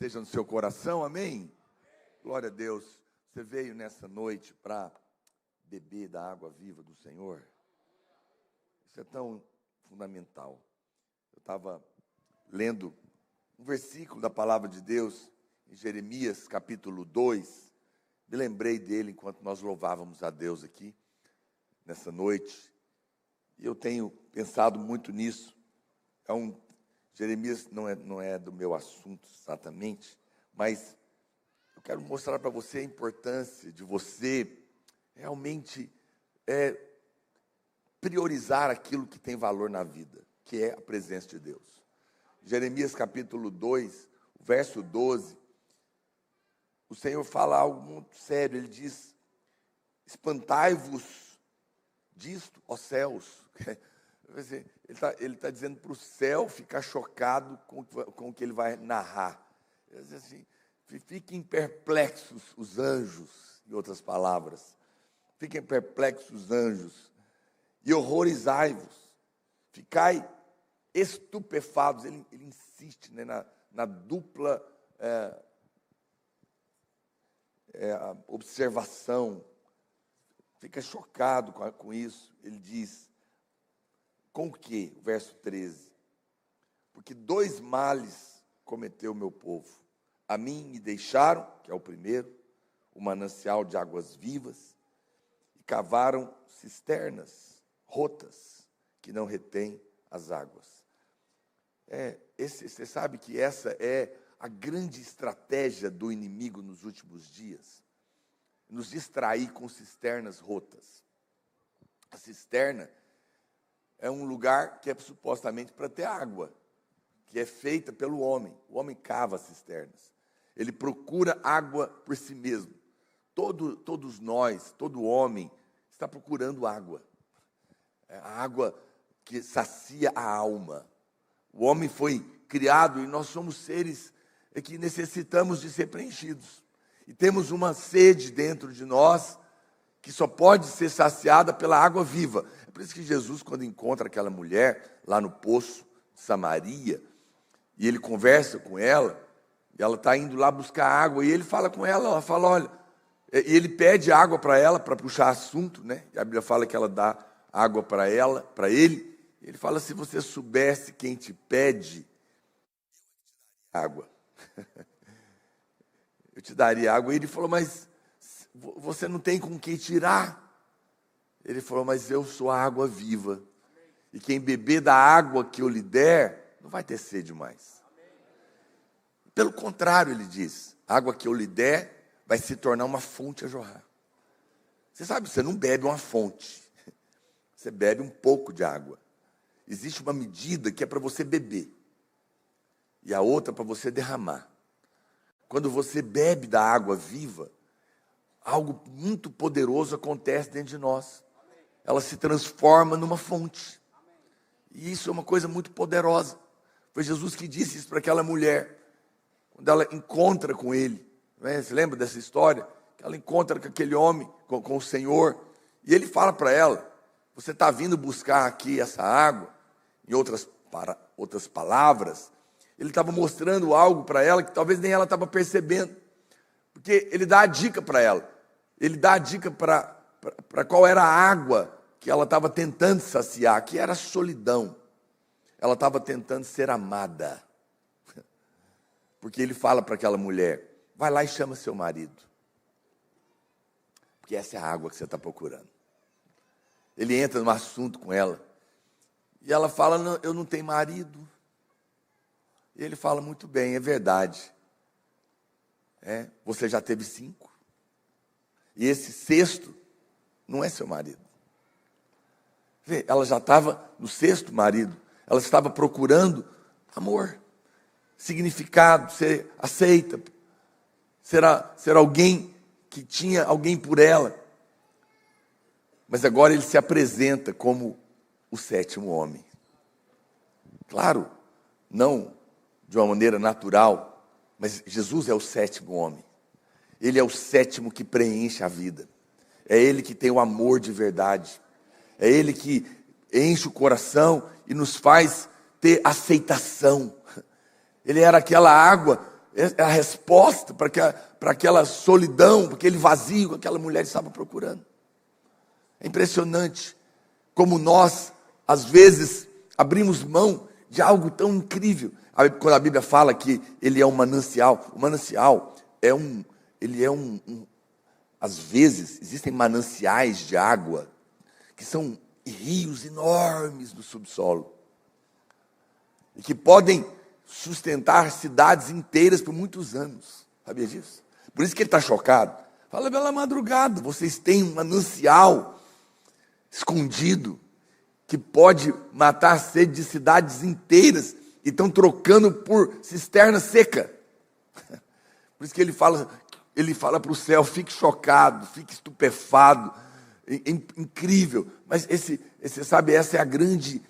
esteja no seu coração, amém? Glória a Deus. Você veio nessa noite para beber da água viva do Senhor? Isso é tão fundamental. Eu estava lendo um versículo da palavra de Deus, em Jeremias capítulo 2, me lembrei dele enquanto nós louvávamos a Deus aqui, nessa noite, e eu tenho pensado muito nisso. Jeremias não é do meu assunto exatamente, mas eu quero mostrar para você a importância de você realmente priorizar aquilo que tem valor na vida, que é a presença de Deus. Jeremias capítulo 2, verso 12, o Senhor fala algo muito sério. Ele diz: espantai-vos disto, ó céus. Ele está dizendo para o céu ficar chocado com o que ele vai narrar. Ele diz assim: fiquem perplexos os anjos, em outras palavras. Fiquem perplexos os anjos e horrorizai-vos. Ficai estupefados. Ele insiste, né, na dupla observação. Fica chocado com isso. Ele diz: com o quê? O verso 13. Porque 2 males cometeu o meu povo. A mim me deixaram, que é o primeiro, o manancial de águas vivas, e cavaram cisternas rotas, que não retêm as águas. Você sabe que essa é a grande estratégia do inimigo nos últimos dias. Nos distrair com cisternas rotas. A cisterna é um lugar que é supostamente para ter água, que é feita pelo homem. O homem cava cisternas. Ele procura água por si mesmo. Todos nós, todo homem, está procurando água. A água que sacia a alma. O homem foi criado e nós somos seres que necessitamos de ser preenchidos. E temos uma sede dentro de nós que só pode ser saciada pela água viva. É por isso que Jesus, quando encontra aquela mulher lá no poço de Samaria, e ele conversa com ela, e ela está indo lá buscar água, e ele fala com ela fala, olha, e ele pede água para ela, para puxar assunto, né? E a Bíblia fala que ela dá água para ele, e ele fala: se você soubesse quem te pede água, eu te daria água. E ele falou: mas você não tem com quem tirar. Ele falou: mas eu sou a água viva, e quem beber da água que eu lhe der, não vai ter sede mais. Pelo contrário, ele diz, a água que eu lhe der vai se tornar uma fonte a jorrar. Você sabe, você não bebe uma fonte, você bebe um pouco de água. Existe uma medida que é para você beber, e a outra para você derramar. Quando você bebe da água viva, algo muito poderoso acontece dentro de nós. Ela se transforma numa fonte. E isso é uma coisa muito poderosa. Foi Jesus que disse isso para aquela mulher, quando ela encontra com ele. Né? Você lembra dessa história? Que ela encontra com aquele homem, com o Senhor, e ele fala para ela: você está vindo buscar aqui essa água? Em outras palavras, ele estava mostrando algo para ela que talvez nem ela estava percebendo. Porque ele dá a dica para ela. Ele dá a dica para qual era a água que ela estava tentando saciar, que era a solidão. Ela estava tentando ser amada. Porque ele fala para aquela mulher: vai lá e chama seu marido. Porque essa é a água que você está procurando. Ele entra no assunto com ela. E ela fala: não, eu não tenho marido. E ele fala: muito bem, é verdade. Você já teve 5. E esse 6º não é seu marido. Vê, ela já estava no 6º marido. Ela estava procurando amor, significado, ser aceita, ser alguém que tinha alguém por ela. Mas agora ele se apresenta como o 7º homem. Claro, não de uma maneira natural, mas Jesus é o 7º homem. Ele é o 7º que preenche a vida. É ele que tem o amor de verdade. É ele que enche o coração e nos faz ter aceitação. Ele era aquela água é a resposta para aquela solidão, para aquele vazio que aquela mulher estava procurando. É impressionante como nós, às vezes, abrimos mão de algo tão incrível. Quando a Bíblia fala que ele é um manancial, o manancial às vezes, existem mananciais de água que são rios enormes no subsolo e que podem sustentar cidades inteiras por muitos anos. Sabia disso? Por isso que ele está chocado. Fala, bela madrugada, vocês têm um manancial escondido que pode matar a sede de cidades inteiras e estão trocando por cisterna seca. Por isso que ele fala para o céu, fique chocado, fique estupefado, incrível. Mas sabe, essa é a grande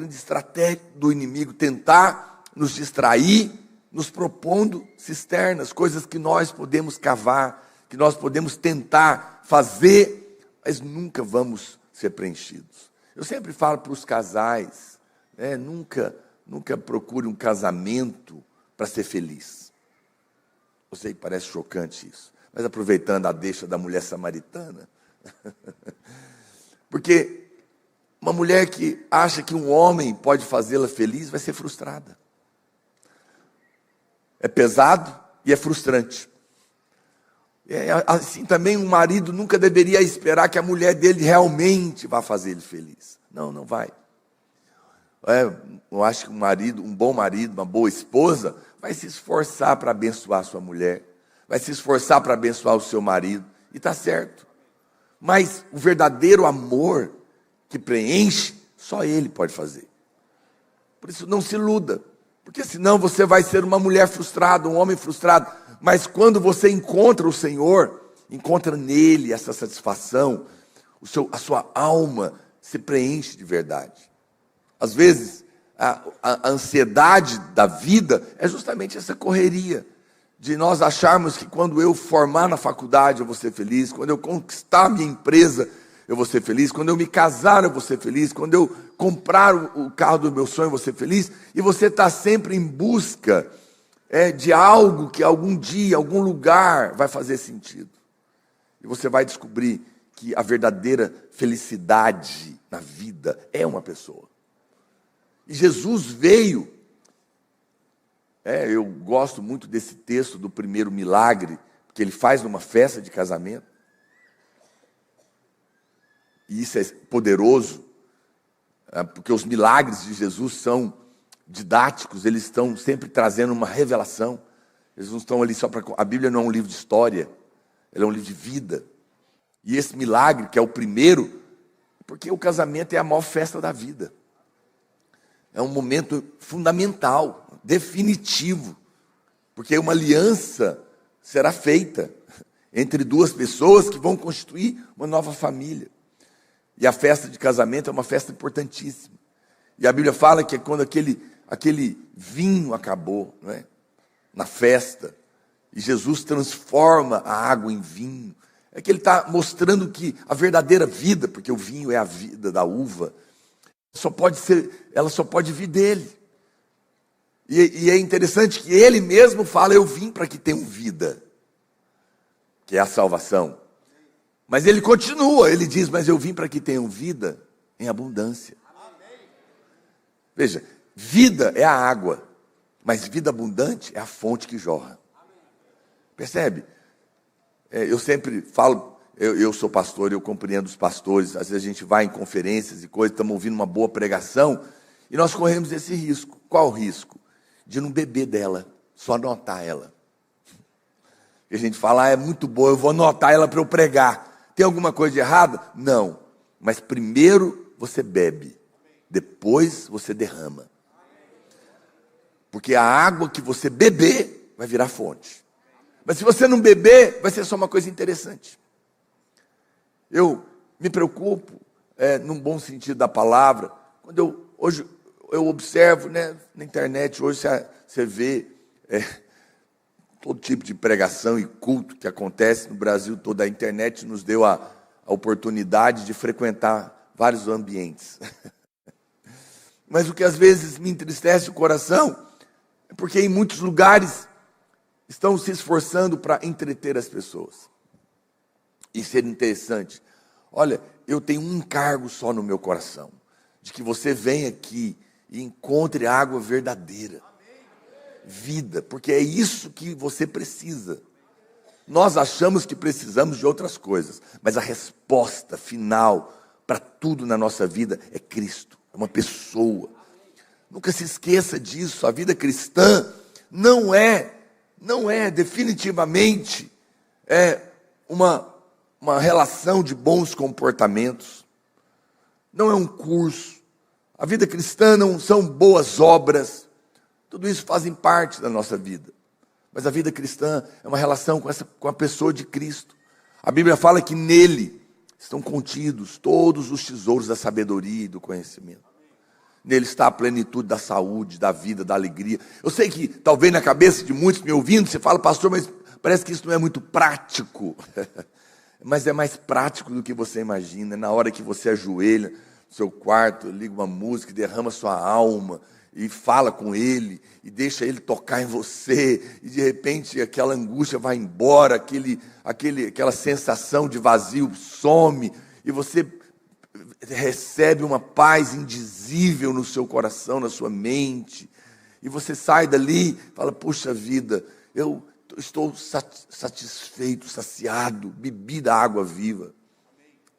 estratégia do inimigo, tentar nos distrair, nos propondo cisternas, coisas que nós podemos cavar, que nós podemos tentar fazer, mas nunca vamos ser preenchidos. Eu sempre falo para os casais, nunca procure um casamento para ser feliz. Eu sei que parece chocante isso, mas aproveitando a deixa da mulher samaritana, porque uma mulher que acha que um homem pode fazê-la feliz vai ser frustrada. É pesado e é frustrante. Assim também um marido nunca deveria esperar que a mulher dele realmente vá fazer ele feliz. Não vai. Eu acho que um bom marido, uma boa esposa, vai se esforçar para abençoar sua mulher, vai se esforçar para abençoar o seu marido, e está certo. Mas o verdadeiro amor que preenche, só ele pode fazer. Por isso não se iluda, porque senão você vai ser uma mulher frustrada, um homem frustrado. Mas quando você encontra o Senhor, encontra nele essa satisfação, a sua alma se preenche de verdade. Às vezes, a ansiedade da vida é justamente essa correria, de nós acharmos que quando eu formar na faculdade eu vou ser feliz, quando eu conquistar a minha empresa eu vou ser feliz, quando eu me casar eu vou ser feliz, quando eu comprar o carro do meu sonho eu vou ser feliz, e você está sempre em busca de algo que algum dia, algum lugar vai fazer sentido. E você vai descobrir que a verdadeira felicidade na vida é uma pessoa. E Jesus veio, eu gosto muito desse texto do primeiro milagre, que ele faz numa festa de casamento. E isso é poderoso, porque os milagres de Jesus são didáticos, eles estão sempre trazendo uma revelação. Eles não estão ali só para... A Bíblia não é um livro de história, ela é um livro de vida. E esse milagre, que é o primeiro, porque o casamento é a maior festa da vida. É um momento fundamental, definitivo, porque uma aliança será feita entre duas pessoas que vão constituir uma nova família. E a festa de casamento é uma festa importantíssima. E a Bíblia fala que é quando aquele vinho acabou, não é? Na festa, e Jesus transforma a água em vinho, é que ele está mostrando que a verdadeira vida, porque o vinho é a vida da uva, ela só pode vir dele. E é interessante que ele mesmo fala, eu vim para que tenham vida, que é a salvação. Mas ele continua, ele diz, mas eu vim para que tenham vida em abundância. Veja, vida é a água, mas vida abundante é a fonte que jorra. Percebe? Eu sempre falo, eu sou pastor, eu compreendo os pastores, às vezes a gente vai em conferências e coisas, estamos ouvindo uma boa pregação, e nós corremos esse risco. Qual o risco? De não beber dela, só anotar ela. E a gente fala, é muito boa, eu vou anotar ela para eu pregar. Tem alguma coisa de errada? Não. Mas primeiro você bebe, depois você derrama. Porque a água que você beber vai virar fonte. Mas se você não beber, vai ser só uma coisa interessante. Eu me preocupo, num bom sentido da palavra, quando hoje eu observo, né, na internet, hoje você vê todo tipo de pregação e culto que acontece no Brasil todo. A internet nos deu a oportunidade de frequentar vários ambientes. Mas o que às vezes me entristece o coração é porque em muitos lugares estão se esforçando para entreter as pessoas. Isso é interessante. Olha, eu tenho um encargo só no meu coração, de que você venha aqui e encontre água verdadeira, vida, porque é isso que você precisa. Nós achamos que precisamos de outras coisas, mas a resposta final para tudo na nossa vida é Cristo, é uma pessoa. Nunca se esqueça disso. A vida cristã não é definitivamente uma relação de bons comportamentos, não é um curso. A vida cristã não são boas obras, tudo isso fazem parte da nossa vida. Mas a vida cristã é uma relação com a pessoa de Cristo. A Bíblia fala que nele estão contidos todos os tesouros da sabedoria e do conhecimento. Nele está a plenitude da saúde, da vida, da alegria. Eu sei que talvez na cabeça de muitos me ouvindo, você fala, pastor, mas parece que isso não é muito prático. Mas é mais prático do que você imagina. Na hora que você ajoelha no seu quarto, liga uma música, derrama sua alma e fala com ele, e deixa ele tocar em você, e de repente aquela angústia vai embora, aquela sensação de vazio some, e você recebe uma paz indizível no seu coração, na sua mente, e você sai dali e fala, puxa vida, eu estou satisfeito, saciado, bebi da água viva.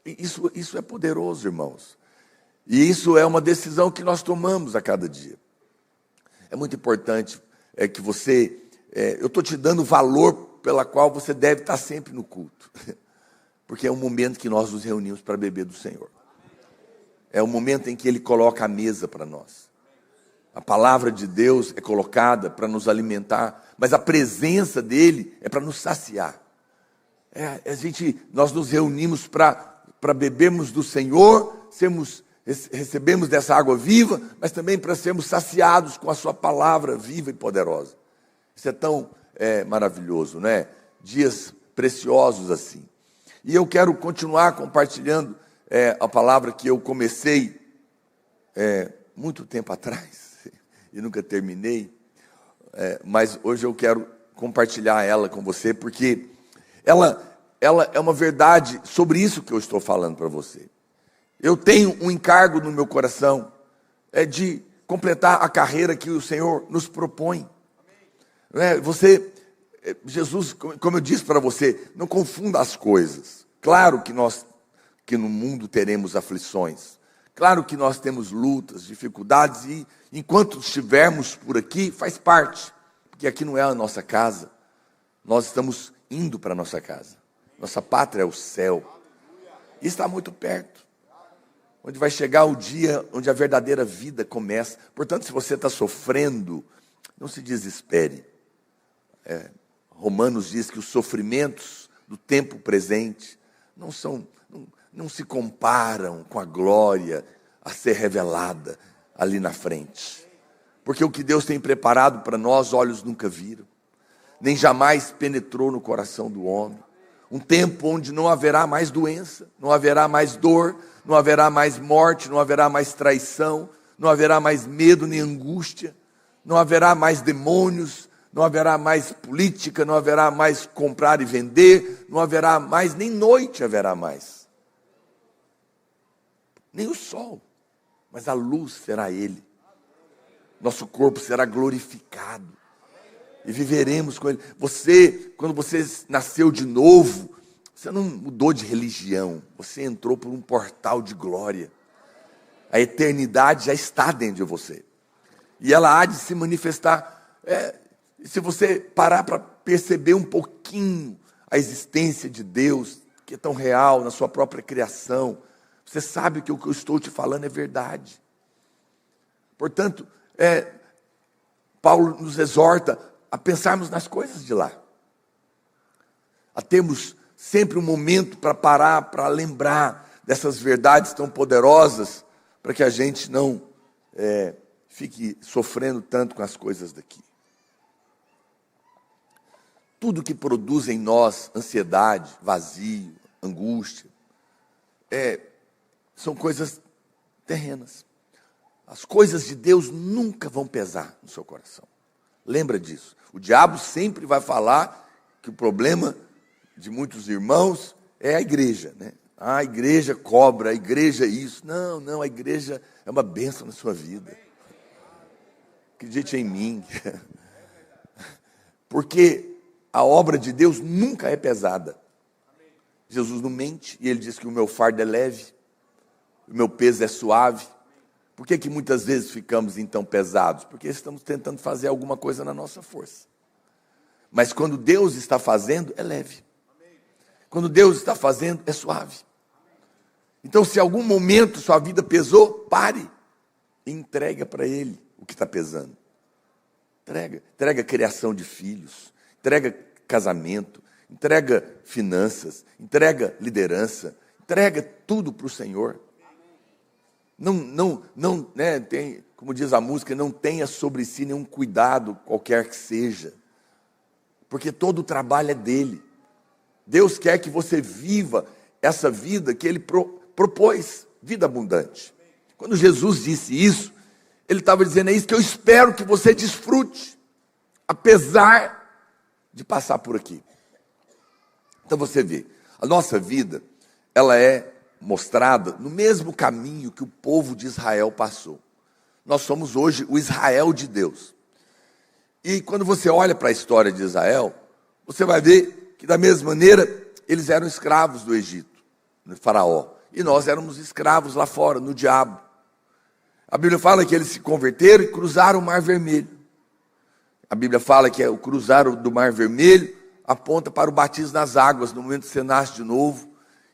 Isso é poderoso, irmãos. E isso é uma decisão que nós tomamos a cada dia. É muito importante que você... eu estou te dando o valor pela qual você deve estar sempre no culto. Porque é um momento que nós nos reunimos para beber do Senhor. É o momento em que Ele coloca a mesa para nós. A palavra de Deus é colocada para nos alimentar, mas a presença dEle é para nos saciar. Nós nos reunimos para bebermos do Senhor, recebemos dessa água viva, mas também para sermos saciados com a sua palavra viva e poderosa. Isso é tão maravilhoso, né? Dias preciosos assim. E eu quero continuar compartilhando a palavra que eu comecei muito tempo atrás e nunca terminei, mas hoje eu quero compartilhar ela com você, porque ela é uma verdade sobre isso que eu estou falando para você. Eu tenho um encargo no meu coração, de completar a carreira que o Senhor nos propõe. Jesus, como eu disse para você, não confunda as coisas. Claro que no mundo teremos aflições. Claro que nós temos lutas, dificuldades, e enquanto estivermos por aqui, faz parte. Porque aqui não é a nossa casa. Nós estamos indo para a nossa casa. Nossa pátria é o céu. E está muito perto. Onde vai chegar o dia onde a verdadeira vida começa. Portanto, se você está sofrendo, não se desespere. Romanos diz que os sofrimentos do tempo presente não se comparam com a glória a ser revelada ali na frente. Porque o que Deus tem preparado para nós, olhos nunca viram, nem jamais penetrou no coração do homem. Um tempo onde não haverá mais doença, não haverá mais dor, não haverá mais morte, não haverá mais traição, não haverá mais medo nem angústia, não haverá mais demônios, não haverá mais política, não haverá mais comprar e vender, não haverá mais, nem noite haverá mais. Nem o sol, mas a luz será Ele. Nosso corpo será glorificado. E viveremos com Ele. Quando você nasceu de novo, você não mudou de religião. Você entrou por um portal de glória. A eternidade já está dentro de você. E ela há de se manifestar. Se você parar para perceber um pouquinho a existência de Deus, que é tão real na sua própria criação, você sabe que o que eu estou te falando é verdade. Portanto, Paulo nos exorta a pensarmos nas coisas de lá. A termos sempre um momento para parar, para lembrar dessas verdades tão poderosas, para que a gente não fique sofrendo tanto com as coisas daqui. Tudo que produz em nós ansiedade, vazio, angústia, são coisas terrenas. As coisas de Deus nunca vão pesar no seu coração. Lembra disso. O diabo sempre vai falar que o problema de muitos irmãos é a igreja, né? A igreja cobra, a igreja isso. Não, a igreja é uma bênção na sua vida. Acredite em mim. Porque a obra de Deus nunca é pesada. Jesus não mente, e ele diz que o meu fardo é leve, o meu peso é suave. Por que muitas vezes ficamos então pesados? Porque estamos tentando fazer alguma coisa na nossa força. Mas quando Deus está fazendo, é leve. Quando Deus está fazendo, é suave. Então, se em algum momento sua vida pesou, pare e entrega para Ele o que está pesando. Entrega a criação de filhos, entrega casamento, entrega finanças, entrega liderança, entrega tudo para o Senhor. Não, né, tem, como diz a música, não tenha sobre si nenhum cuidado, qualquer que seja, porque todo o trabalho é dele. Deus quer que você viva essa vida que Ele propôs, vida abundante. Quando Jesus disse isso, Ele estava dizendo, é isso que eu espero que você desfrute, apesar de passar por aqui. Então você vê, a nossa vida, ela é mostrada no mesmo caminho que o povo de Israel passou. Nós somos hoje o Israel de Deus. E quando você olha para a história de Israel, você vai ver que da mesma maneira, eles eram escravos do Egito, no faraó. E nós éramos escravos lá fora, no diabo. A Bíblia fala que eles se converteram e cruzaram o Mar Vermelho. A Bíblia fala que o cruzar do Mar Vermelho aponta para o batismo nas águas, no momento que você nasce de novo.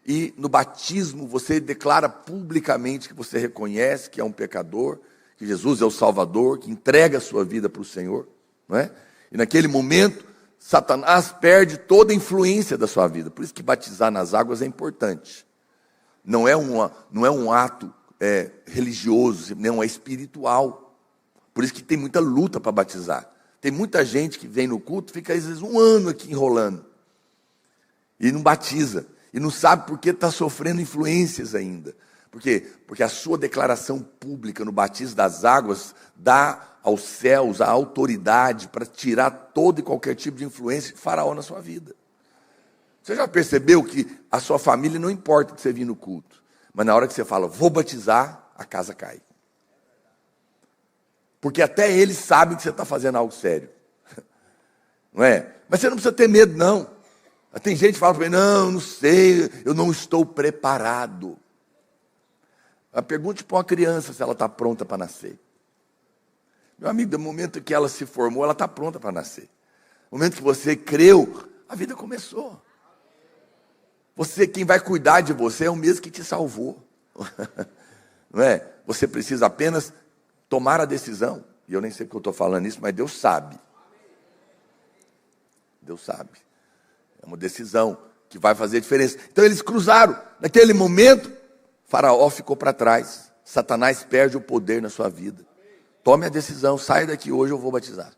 E no batismo você declara publicamente que você reconhece que é um pecador, que Jesus é o Salvador, que entrega a sua vida para o Senhor. Não é? E naquele momento, Satanás perde toda a influência da sua vida. Por isso que batizar nas águas é importante. Não é um ato religioso, não é espiritual. Por isso que tem muita luta para batizar. Tem muita gente que vem no culto, fica às vezes um ano aqui enrolando. E não batiza. E não sabe por que está sofrendo influências ainda. Por quê? Porque a sua declaração pública no batismo das águas dá aos céus a autoridade para tirar todo e qualquer tipo de influência de faraó na sua vida. Você já percebeu que a sua família não importa que você vir no culto, mas na hora que você fala, vou batizar, a casa cai. Porque até eles sabem que você está fazendo algo sério. Não é? Mas você não precisa ter medo, não. Tem gente que fala para mim, não sei, eu não estou preparado. Pergunte para uma criança se ela está pronta para nascer. Meu amigo, do momento que ela se formou, ela está pronta para nascer. No momento que você creu, a vida começou. Quem vai cuidar de você é o mesmo que te salvou. Não é? Você precisa apenas tomar a decisão. E eu nem sei porque eu estou falando isso, mas Deus sabe. Deus sabe. É uma decisão que vai fazer diferença. Então eles cruzaram. Naquele momento, Faraó ficou para trás. Satanás perde o poder na sua vida. Tome a decisão, saia daqui hoje, eu vou batizar.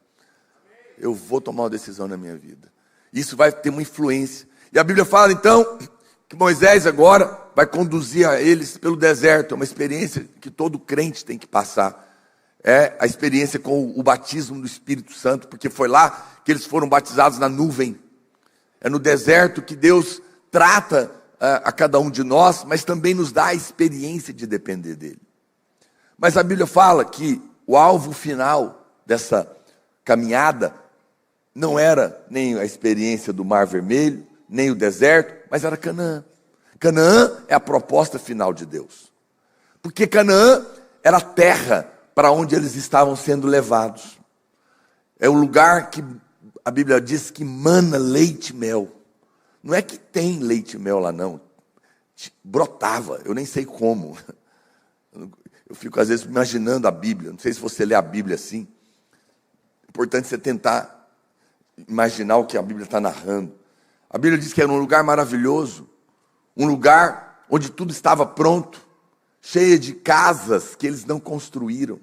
Eu vou tomar uma decisão na minha vida. Isso vai ter uma influência. E a Bíblia fala então que Moisés agora vai conduzir a eles pelo deserto. É uma experiência que todo crente tem que passar. É a experiência com o batismo do Espírito Santo, porque foi lá que eles foram batizados na nuvem. É no deserto que Deus trata a cada um de nós, mas também nos dá a experiência de depender dele. Mas a Bíblia fala que o alvo final dessa caminhada não era nem a experiência do Mar Vermelho, nem o deserto, mas era Canaã. Canaã é a proposta final de Deus. Porque Canaã era a terra para onde eles estavam sendo levados. É o lugar que a Bíblia diz que mana leite e mel. Não é que tem leite e mel lá, não. Brotava, eu nem sei como. Eu fico às vezes imaginando a Bíblia. Não sei se você lê a Bíblia assim. É importante você tentar imaginar o que a Bíblia está narrando. A Bíblia diz que era um lugar maravilhoso. Um lugar onde tudo estava pronto. Cheio de casas que eles não construíram.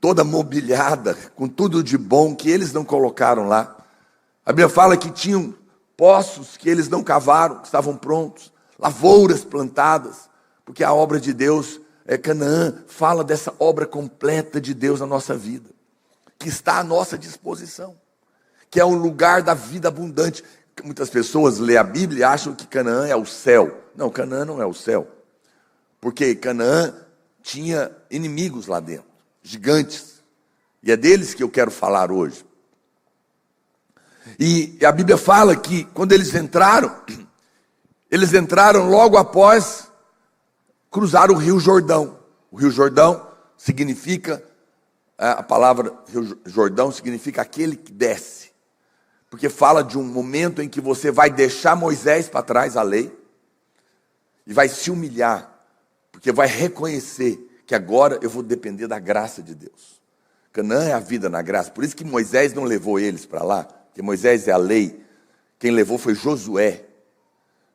Toda mobiliada, com tudo de bom que eles não colocaram lá. A Bíblia fala que tinham poços que eles não cavaram, que estavam prontos. Lavouras plantadas. Porque a obra de Deus, Canaã, fala dessa obra completa de Deus na nossa vida. que está à nossa disposição, que é o lugar da vida abundante. Muitas pessoas lêem a Bíblia e acham que Canaã é o céu. Não, Canaã não é o céu. Porque Canaã tinha inimigos lá dentro, gigantes. E é deles que eu quero falar hoje. E a Bíblia fala que quando eles entraram logo após cruzar o Rio Jordão. O Rio Jordão significa, a palavra Rio Jordão significa aquele que desce. Porque fala de um momento em que você vai deixar Moisés para trás, a lei, e vai se humilhar, porque vai reconhecer que agora eu vou depender da graça de Deus. Canaã é a vida na graça, por isso que Moisés não levou eles para lá, porque Moisés é a lei, quem levou foi Josué.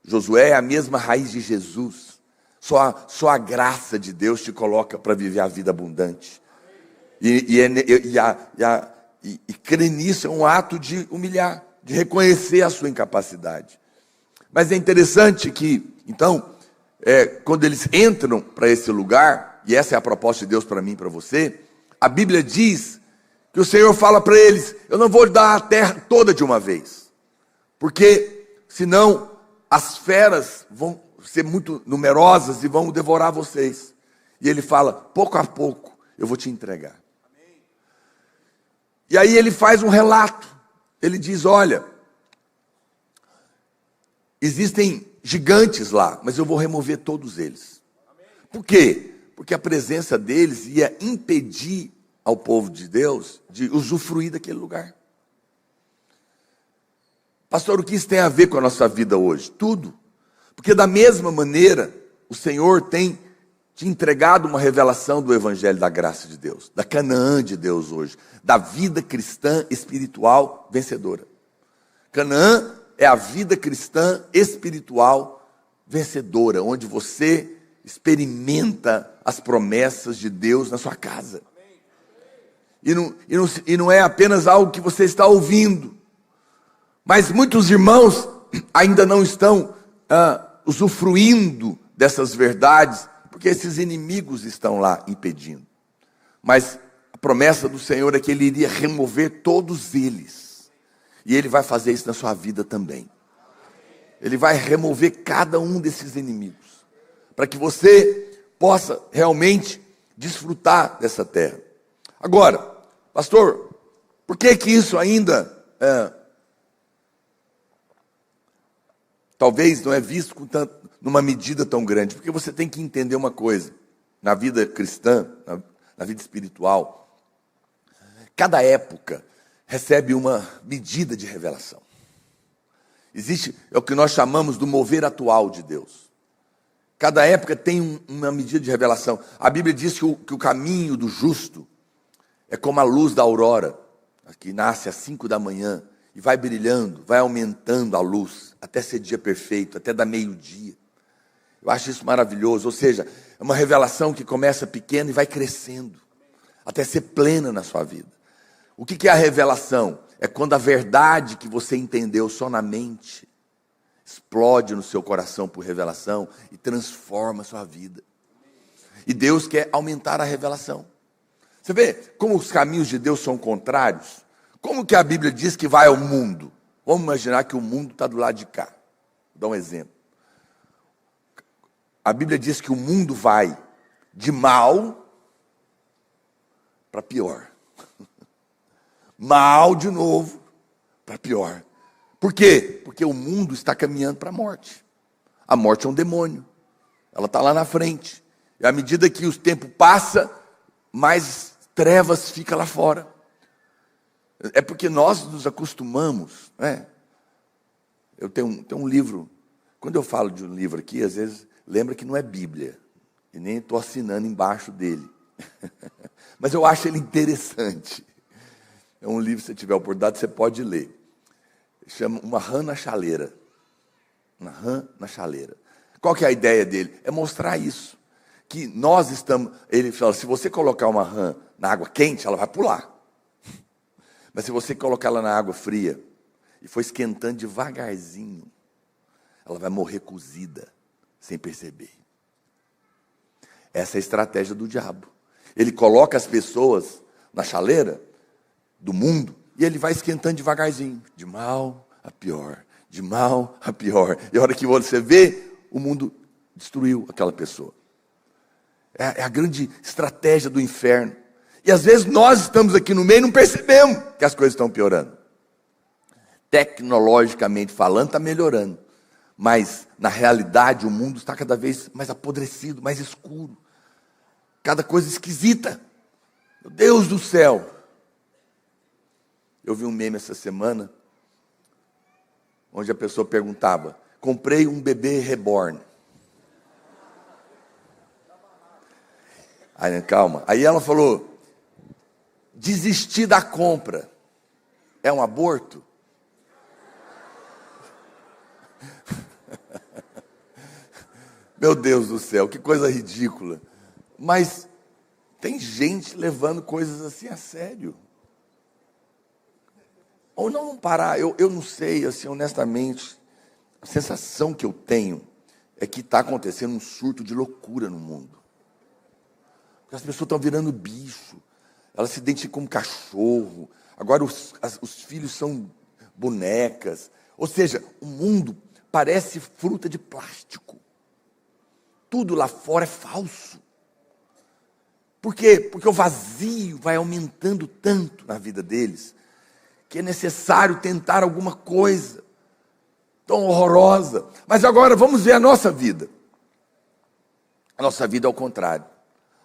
Josué é a mesma raiz de Jesus, só a graça de Deus te coloca para viver a vida abundante. E crer nisso é um ato de humilhar, de reconhecer a sua incapacidade. Mas é interessante que, então, quando eles entram para esse lugar, e essa é a proposta de Deus para mim e para você, a Bíblia diz que o Senhor fala para eles: eu não vou dar a terra toda de uma vez, porque senão as feras vão ser muito numerosas e vão devorar vocês. E ele fala: pouco a pouco eu vou te entregar. E aí ele faz um relato. Ele diz: olha, existem gigantes lá, mas eu vou remover todos eles. Por quê? Porque a presença deles ia impedir ao povo de Deus de usufruir daquele lugar. Pastor, o que isso tem a ver com a nossa vida hoje? Tudo. Porque da mesma maneira, o Senhor tem te entregado uma revelação do Evangelho da graça de Deus, da Canaã de Deus hoje, da vida cristã espiritual vencedora. Canaã é a vida cristã espiritual vencedora, onde você experimenta as promessas de Deus na sua casa. E não é apenas algo que você está ouvindo, mas muitos irmãos ainda não estão usufruindo dessas verdades, porque esses inimigos estão lá impedindo. Mas a promessa do Senhor é que Ele iria remover todos eles. E Ele vai fazer isso na sua vida também. Ele vai remover cada um desses inimigos, para que você possa realmente desfrutar dessa terra. Agora, pastor, por que isso ainda talvez não é visto numa medida tão grande? Porque você tem que entender uma coisa, na vida cristã, na vida espiritual, cada época recebe uma medida de revelação. Existe, é o que nós chamamos do mover atual de Deus. Cada época tem uma medida de revelação. A Bíblia diz que o caminho do justo é como a luz da aurora, que nasce às 5 da manhã, e vai brilhando, vai aumentando a luz, até ser dia perfeito, até dar meio-dia. Eu acho isso maravilhoso, ou seja, é uma revelação que começa pequena e vai crescendo, até ser plena na sua vida. O que é a revelação? É quando a verdade que você entendeu só na mente, explode no seu coração por revelação e transforma a sua vida. E Deus quer aumentar a revelação. Você vê como os caminhos de Deus são contrários? Como que a Bíblia diz que vai ao mundo? Vamos imaginar que o mundo está do lado de cá. Vou dar um exemplo. A Bíblia diz que o mundo vai de mal para pior. Mal de novo para pior. Por quê? Porque o mundo está caminhando para a morte. A morte é um demônio. Ela está lá na frente. E à medida que o tempo passa, mais trevas fica lá fora. É porque nós nos acostumamos, né? Eu tenho um livro. Quando eu falo de um livro aqui, às vezes lembra que não é Bíblia. E nem estou assinando embaixo dele. Mas eu acho ele interessante. É um livro, se você tiver a oportunidade, você pode ler. Chama Uma Rã na Chaleira. Uma rã na chaleira. Qual que é a ideia dele? É mostrar isso. Que nós estamos... Ele fala, se você colocar uma rã na água quente, ela vai pular. Mas se você colocar ela na água fria e for esquentando devagarzinho, ela vai morrer cozida, sem perceber. Essa é a estratégia do diabo. Ele coloca as pessoas na chaleira do mundo, e ele vai esquentando devagarzinho, de mal a pior, de mal a pior. E a hora que você vê, o mundo destruiu aquela pessoa. É a grande estratégia do inferno. E às vezes nós estamos aqui no meio e não percebemos que as coisas estão piorando. Tecnologicamente falando, está melhorando. Mas, na realidade, o mundo está cada vez mais apodrecido, mais escuro. Cada coisa esquisita. Meu Deus do céu. Eu vi um meme essa semana, onde a pessoa perguntava: comprei um bebê reborn. Aí, calma. Aí ela falou: desistir da compra é um aborto? Meu Deus do céu, que coisa ridícula. Mas tem gente levando coisas assim a sério. Ou não parar, eu não sei, assim, honestamente, a sensação que eu tenho é que está acontecendo um surto de loucura no mundo. Porque as pessoas estão virando bicho, elas se identificam como cachorro, agora os filhos são bonecas. Ou seja, o mundo parece fruta de plástico. Tudo lá fora é falso. Por quê? Porque o vazio vai aumentando tanto na vida deles, que é necessário tentar alguma coisa tão horrorosa. Mas agora vamos ver a nossa vida. A nossa vida é o contrário.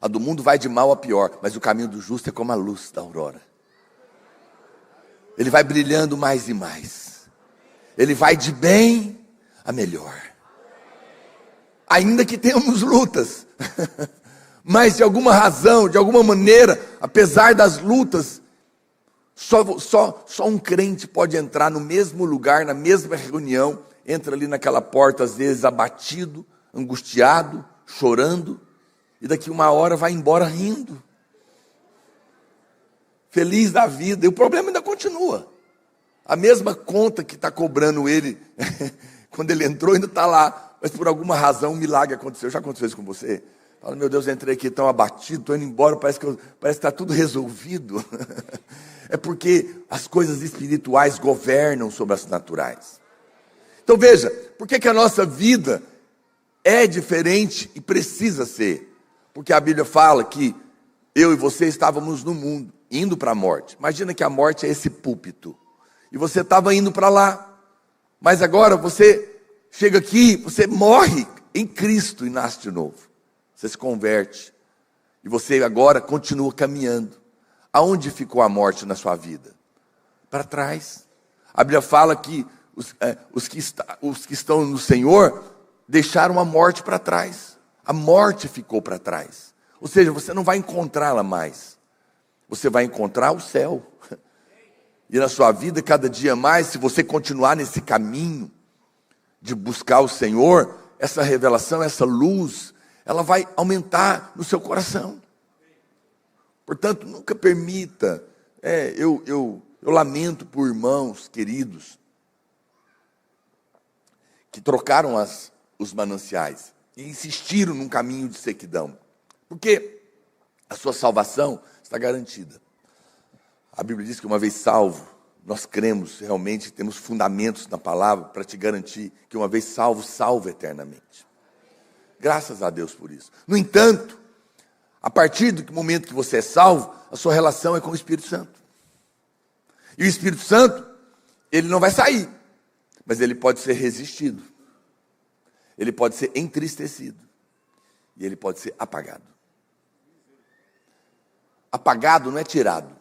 A do mundo vai de mal a pior, mas o caminho do justo é como a luz da aurora. Ele vai brilhando mais e mais. Ele vai de bem a melhor. Ainda que tenhamos lutas, mas de alguma razão, de alguma maneira, apesar das lutas, só um crente pode entrar no mesmo lugar, na mesma reunião, entra ali naquela porta, às vezes abatido, angustiado, chorando, e daqui uma hora vai embora rindo, feliz da vida. E o problema ainda continua. A mesma conta que está cobrando ele quando ele entrou ainda está lá. Mas por alguma razão um milagre aconteceu. Já aconteceu isso com você? Fala: meu Deus, eu entrei aqui tão abatido, estou indo embora, parece que está tudo resolvido. É porque as coisas espirituais governam sobre as naturais. Então veja, por que a nossa vida é diferente e precisa ser? Porque a Bíblia fala que eu e você estávamos no mundo, indo para a morte. Imagina que a morte é esse púlpito. E você estava indo para lá. Mas agora você chega aqui, você morre em Cristo e nasce de novo. Você se converte. E você agora continua caminhando. Aonde ficou a morte na sua vida? Para trás. A Bíblia fala que os que estão no Senhor deixaram a morte para trás. A morte ficou para trás. Ou seja, você não vai encontrá-la mais. Você vai encontrar o céu. E na sua vida, cada dia mais, se você continuar nesse caminho de buscar o Senhor, essa revelação, essa luz, ela vai aumentar no seu coração. Portanto, nunca permita, eu lamento por irmãos queridos que trocaram os mananciais e insistiram num caminho de sequidão, porque a sua salvação está garantida. A Bíblia diz que uma vez salvo, nós cremos realmente, temos fundamentos na palavra para te garantir que uma vez salvo, salvo eternamente. Graças a Deus por isso. No entanto, a partir do momento que você é salvo, a sua relação é com o Espírito Santo. E o Espírito Santo, ele não vai sair, mas ele pode ser resistido. Ele pode ser entristecido. E ele pode ser apagado. Apagado não é tirado.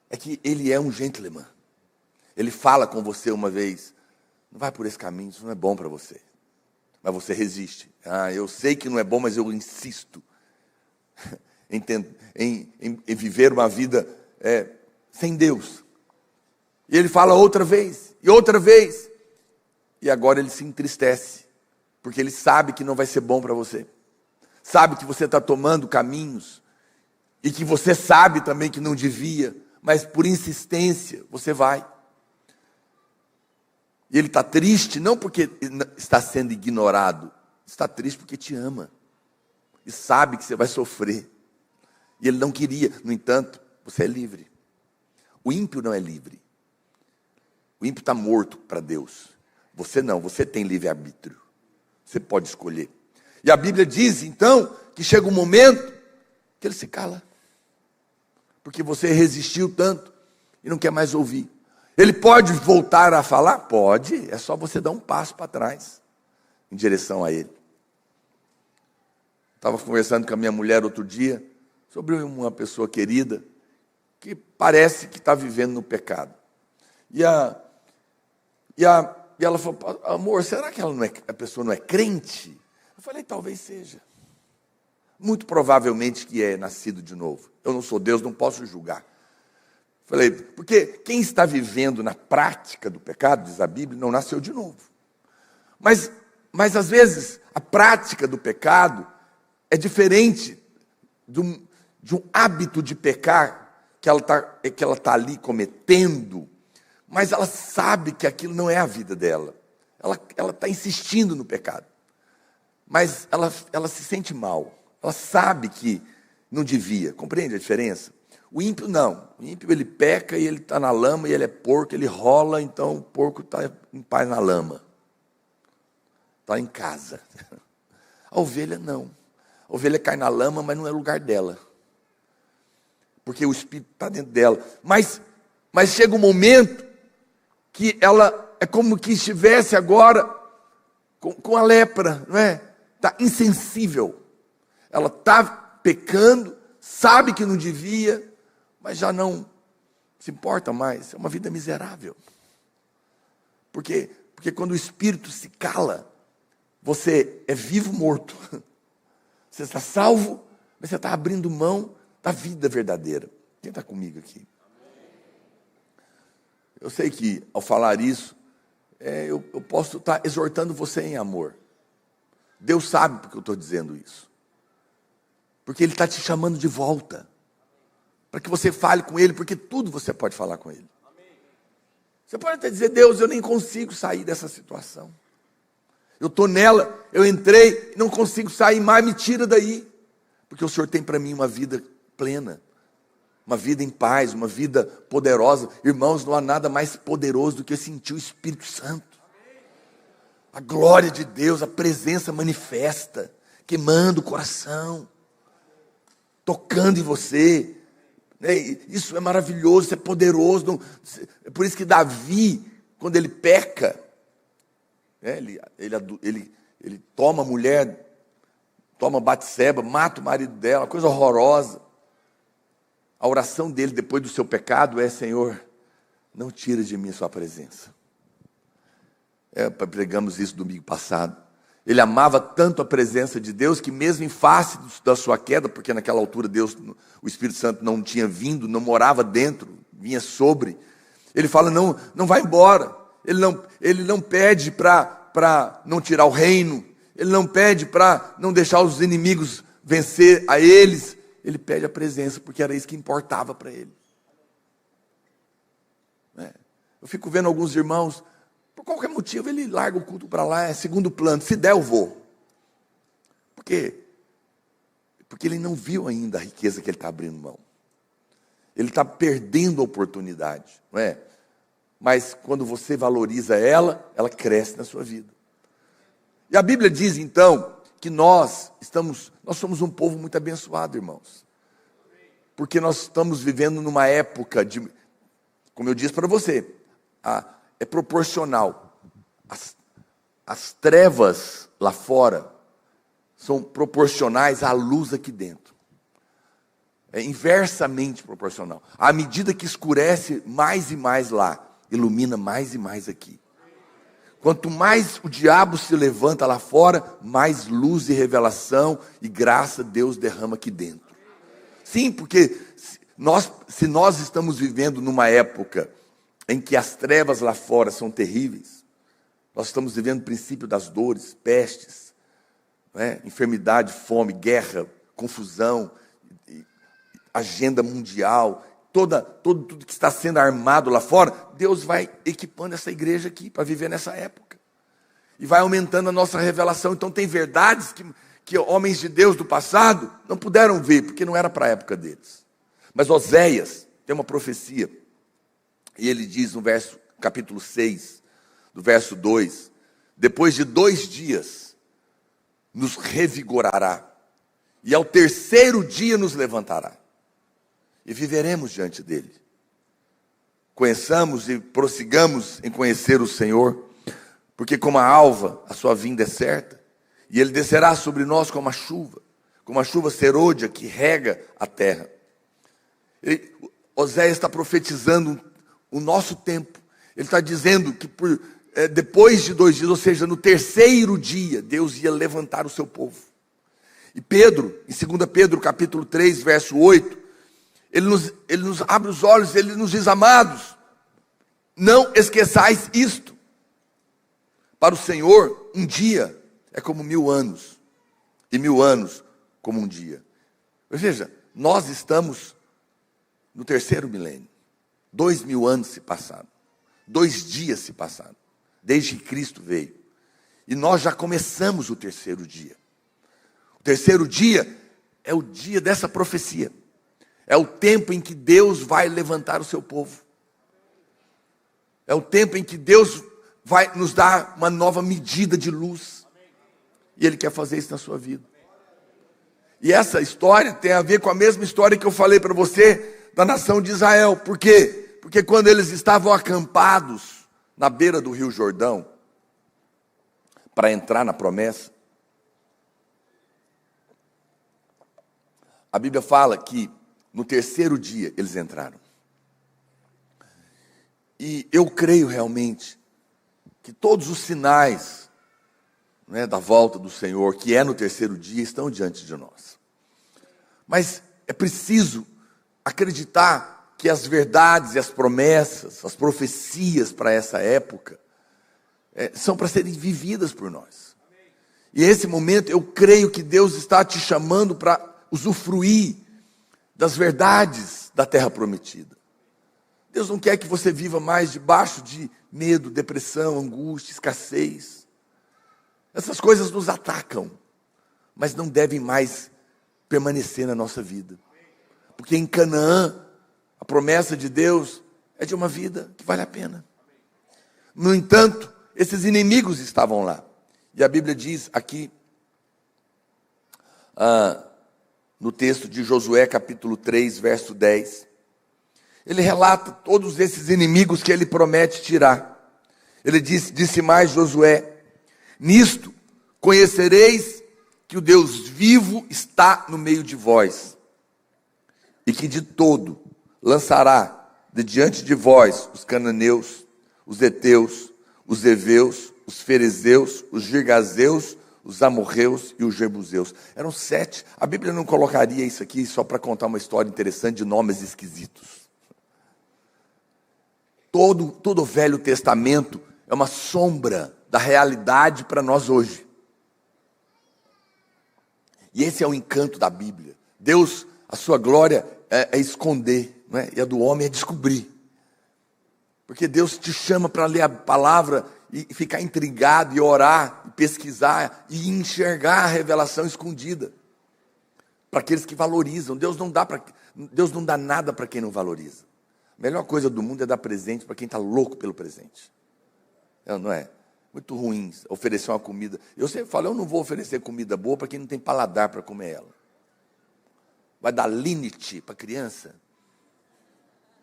É que ele é um gentleman. Ele fala com você uma vez: não vai por esse caminho, isso não é bom para você. Mas você resiste. Eu sei que não é bom, mas eu insisto em viver uma vida sem Deus. E ele fala outra vez, e outra vez. E agora ele se entristece, porque ele sabe que não vai ser bom para você. Sabe que você está tomando caminhos, e que você sabe também que não devia, mas por insistência você vai. E ele está triste, não porque está sendo ignorado, está triste porque te ama. E sabe que você vai sofrer. E ele não queria, no entanto, você é livre. O ímpio não é livre. O ímpio está morto para Deus. Você não, você tem livre-arbítrio. Você pode escolher. E a Bíblia diz, então, que chega um momento que ele se cala. Porque você resistiu tanto e não quer mais ouvir. Ele pode voltar a falar? Pode, é só você dar um passo para trás, em direção a ele. Estava conversando com a minha mulher outro dia, sobre uma pessoa querida, que parece que está vivendo no pecado. E ela falou, amor, será que a pessoa não é crente? Eu falei, talvez seja. Muito provavelmente que é nascido de novo. Eu não sou Deus, não posso julgar. Falei, porque quem está vivendo na prática do pecado, diz a Bíblia, não nasceu de novo. Mas às vezes, a prática do pecado é diferente de um hábito de pecar que ela está ali cometendo, mas ela sabe que aquilo não é a vida dela. Ela está insistindo no pecado. Mas ela se sente mal. Ela sabe que não devia. Compreende a diferença? O ímpio não. O ímpio ele peca e ele está na lama e ele é porco, ele rola, então o porco está em paz na lama. Está em casa. A ovelha não. A ovelha cai na lama, mas não é lugar dela. Porque o espírito está dentro dela. Mas chega um momento que ela é como que estivesse agora com a lepra, não é? Está insensível. Ela está pecando, sabe que não devia, mas já não se importa mais. É uma vida miserável. Porque quando o espírito se cala, você é vivo ou morto. Você está salvo, mas você está abrindo mão da vida verdadeira. Quem está comigo aqui? Eu sei que, ao falar isso, eu posso estar exortando você em amor. Deus sabe porque eu estou dizendo isso. Porque Ele está te chamando de volta. Para que você fale com Ele, porque tudo você pode falar com Ele. Você pode até dizer, Deus, eu nem consigo sair dessa situação. Eu estou nela, eu entrei, não consigo sair mais, me tira daí. Porque o Senhor tem para mim uma vida plena. Uma vida em paz, uma vida poderosa. Irmãos, não há nada mais poderoso do que sentir o Espírito Santo. A glória de Deus, a presença manifesta, queimando o coração, tocando em você. Isso é maravilhoso, isso é poderoso. É por isso que Davi, quando ele peca, ele toma a mulher, toma Batseba, mata o marido dela, uma coisa horrorosa. A oração dele depois do seu pecado é, Senhor, não tira de mim a sua presença. Pregamos isso domingo passado. Ele amava tanto a presença de Deus que mesmo em face da sua queda, porque naquela altura o Espírito Santo não tinha vindo, não morava dentro, vinha sobre. Ele fala, não vai embora. Ele não pede para não tirar o reino. Ele não pede para não deixar os inimigos vencer a eles. Ele pede a presença, porque era isso que importava para ele. Eu fico vendo alguns irmãos, por qualquer motivo, ele larga o culto para lá, é segundo plano. Se der, eu vou. Por quê? Porque ele não viu ainda a riqueza que ele está abrindo mão. Ele está perdendo a oportunidade, não é? Mas quando você valoriza ela cresce na sua vida. E a Bíblia diz, então, que nós somos um povo muito abençoado, irmãos. Porque nós estamos vivendo numa época de, como eu disse para você, é proporcional. As trevas lá fora são proporcionais à luz aqui dentro. É inversamente proporcional. À medida que escurece mais e mais lá, ilumina mais e mais aqui. Quanto mais o diabo se levanta lá fora, mais luz e revelação e graça Deus derrama aqui dentro. Sim, porque se nós estamos vivendo numa época em que as trevas lá fora são terríveis, nós estamos vivendo o princípio das dores, pestes, enfermidade, fome, guerra, confusão, agenda mundial, tudo que está sendo armado lá fora, Deus vai equipando essa igreja aqui para viver nessa época. E vai aumentando a nossa revelação. Então tem verdades que homens de Deus do passado não puderam ver, porque não era para a época deles. Mas Oséias tem uma profecia E ele diz no capítulo 6, do verso 2, depois de 2 dias, nos revigorará, e ao terceiro dia nos levantará, e viveremos diante dele. Conheçamos e prossigamos em conhecer o Senhor, porque como a alva, a sua vinda é certa, e ele descerá sobre nós como a chuva serôdia que rega a terra. Oséias está profetizando o nosso tempo. Ele está dizendo que depois de 2 dias, ou seja, no terceiro dia, Deus ia levantar o seu povo. E Pedro, em 2 Pedro capítulo 3, verso 8, ele nos abre os olhos, ele nos diz: amados, não esqueçais isto. Para o Senhor, um dia é como 1000 anos, e 1000 anos como um dia. Veja, nós estamos no terceiro milênio. 2000 anos se passaram. 2 dias se passaram, desde que Cristo veio. E nós já começamos o terceiro dia. O terceiro dia é o dia dessa profecia. É o tempo em que Deus vai levantar o seu povo. É o tempo em que Deus vai nos dar uma nova medida de luz. E Ele quer fazer isso na sua vida. E essa história tem a ver com a mesma história que eu falei para você da nação de Israel. Por quê? Porque quando eles estavam acampados na beira do Rio Jordão, para entrar na promessa, a Bíblia fala que no terceiro dia eles entraram. E eu creio realmente que todos os sinais, né, da volta do Senhor, que é no terceiro dia, estão diante de nós. Mas é preciso acreditar que as verdades e as promessas, as profecias para essa época, são para serem vividas por nós. E esse momento eu creio que Deus está te chamando para usufruir das verdades da terra prometida. Deus não quer que você viva mais debaixo de medo, depressão, angústia, escassez. Essas coisas nos atacam, mas não devem mais permanecer na nossa vida. Porque em Canaã, a promessa de Deus é de uma vida que vale a pena. No entanto, esses inimigos estavam lá. E a Bíblia diz aqui, no texto de Josué, capítulo 3, verso 10, ele relata todos esses inimigos que ele promete tirar. Ele disse mais Josué: nisto conhecereis que o Deus vivo está no meio de vós, e que de todo lançará de diante de vós os cananeus, os heteus, os heveus, os ferezeus, os girgazeus, os amorreus e os jebuseus. Eram 7. A Bíblia não colocaria isso aqui só para contar uma história interessante de nomes esquisitos. Todo o Velho Testamento é uma sombra da realidade para nós hoje. E esse é o encanto da Bíblia. Deus, a sua glória é esconder, não é? E a do homem é descobrir. Porque Deus te chama para ler a palavra e ficar intrigado, e orar, e pesquisar, e enxergar a revelação escondida. Para aqueles que valorizam. Deus não dá nada para quem não valoriza. A melhor coisa do mundo é dar presente para quem está louco pelo presente. Não é? Muito ruim oferecer uma comida. Eu sempre falo, eu não vou oferecer comida boa para quem não tem paladar para comer ela. Vai dar Lindt para criança?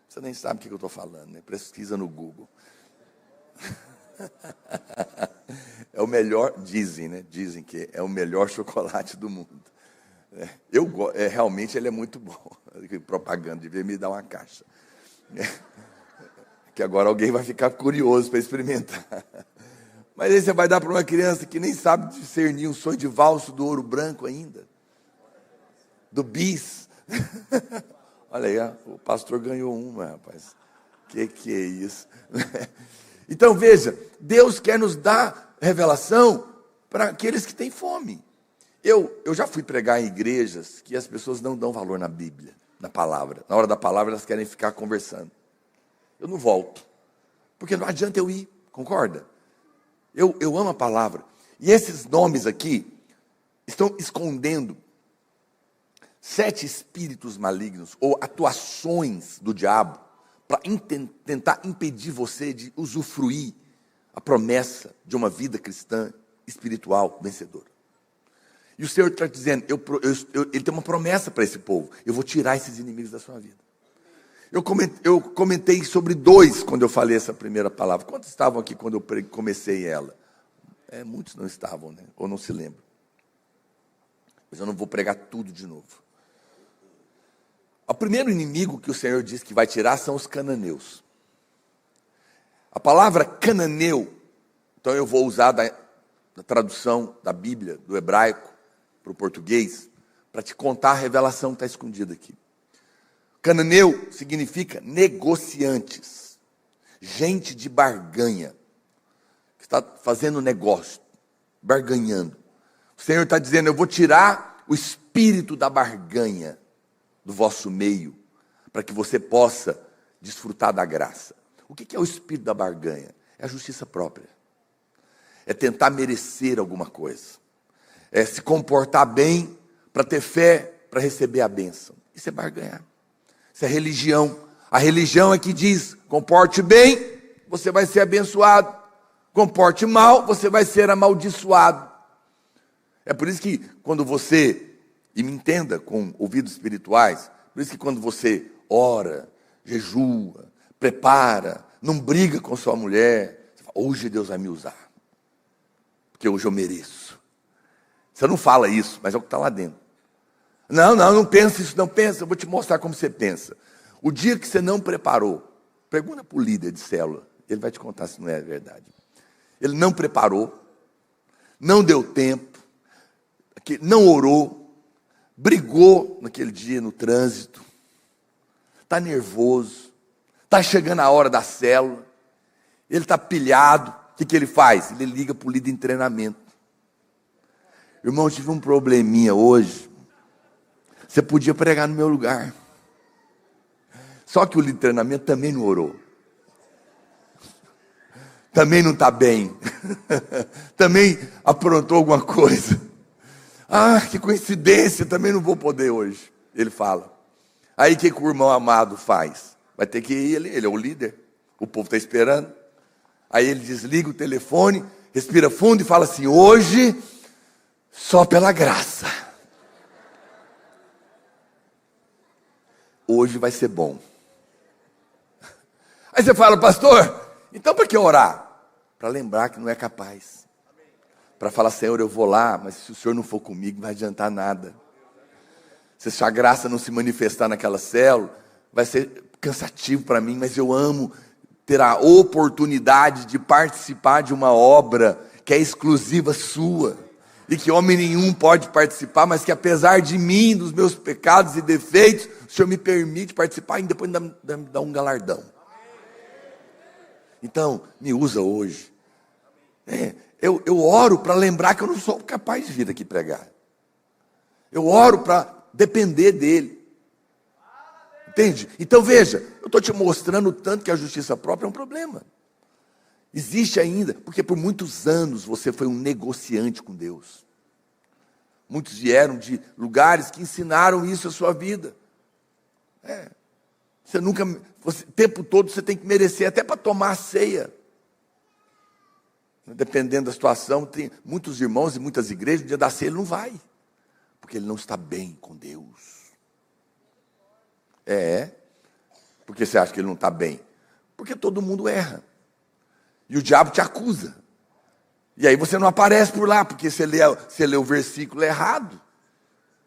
Você nem sabe o que eu estou falando, né? Pesquisa no Google. É o melhor, dizem, né? Dizem que é o melhor chocolate do mundo. Realmente ele é muito bom. Propaganda, devia me dar uma caixa. Que agora alguém vai ficar curioso para experimentar. Mas aí você vai dar para uma criança que nem sabe discernir um sonho de valso do ouro branco ainda. Do bis. Olha aí, o pastor ganhou uma, rapaz. Que é isso? Então veja, Deus quer nos dar revelação para aqueles que têm fome. Eu já fui pregar em igrejas que as pessoas não dão valor na Bíblia, na palavra. Na hora da palavra elas querem ficar conversando. Eu não volto, porque não adianta eu ir, concorda? Eu amo a palavra. E esses nomes aqui estão escondendo 7 espíritos malignos, ou atuações do diabo, para tentar impedir você de usufruir a promessa de uma vida cristã, espiritual, vencedora. E o Senhor está dizendo, Ele tem uma promessa para esse povo. Eu vou tirar esses inimigos da sua vida. Eu comentei sobre 2 quando eu falei essa primeira palavra. Quantos estavam aqui quando eu comecei ela? Muitos não estavam, né? Ou não se lembram. Mas eu não vou pregar tudo de novo. O primeiro inimigo que o Senhor diz que vai tirar são os cananeus. A palavra cananeu, então eu vou usar da tradução da Bíblia, do hebraico, para o português, para te contar a revelação que está escondida aqui. Cananeu significa negociantes, gente de barganha, que está fazendo negócio, barganhando. O Senhor está dizendo, eu vou tirar o espírito da barganha do vosso meio, para que você possa desfrutar da graça. O que é o espírito da barganha? É a justiça própria. É tentar merecer alguma coisa. É se comportar bem para ter fé, para receber a bênção. Isso é barganhar. Isso é religião. A religião é que diz, comporte bem, você vai ser abençoado. Comporte mal, você vai ser amaldiçoado. É por isso que quando você, e me entenda com ouvidos espirituais, por isso que quando você ora, jejua, prepara, não briga com sua mulher, você fala, hoje Deus vai me usar, porque hoje eu mereço. Você não fala isso, mas é o que está lá dentro. Não pensa isso, não pensa, eu vou te mostrar como você pensa. O dia que você não preparou, pergunta para o líder de célula, ele vai te contar se não é verdade. Ele não preparou, não deu tempo, não orou, brigou naquele dia no trânsito, está nervoso, está chegando a hora da célula, ele está pilhado, o que ele faz? Ele liga para o líder em treinamento. Irmão, eu tive um probleminha hoje, você podia pregar no meu lugar. Só que o líder de treinamento também não orou. Também não está bem. Também aprontou alguma coisa. Ah, que coincidência, também não vou poder hoje. Ele fala. Aí o que o irmão amado faz? Vai ter que ir, ele é o líder. O povo está esperando. Aí ele desliga o telefone, respira fundo e fala assim, hoje, só pela graça. Hoje vai ser bom. Aí você fala, pastor, então para que orar? Para lembrar que não é capaz. Para falar, Senhor, eu vou lá, mas se o Senhor não for comigo, não vai adiantar nada. Se a sua graça não se manifestar naquela célula, vai ser cansativo para mim, mas eu amo ter a oportunidade de participar de uma obra que é exclusiva sua. E que homem nenhum pode participar, mas que apesar de mim, dos meus pecados e defeitos, o Senhor me permite participar e depois me dá um galardão. Então, me usa hoje. Eu oro para lembrar que eu não sou capaz de vir aqui pregar. Eu oro para depender dele. Entende? Então veja, eu estou te mostrando o tanto que a justiça própria é um problema. Existe ainda, porque por muitos anos você foi um negociante com Deus. Muitos vieram de lugares que ensinaram isso à sua vida. O tempo todo você tem que merecer, até para tomar a ceia. Dependendo da situação, tem muitos irmãos e muitas igrejas, no dia da ceia ele não vai. Porque ele não está bem com Deus. Por que você acha que ele não está bem? Porque todo mundo erra. E o diabo te acusa. E aí você não aparece por lá, porque você lê o versículo errado.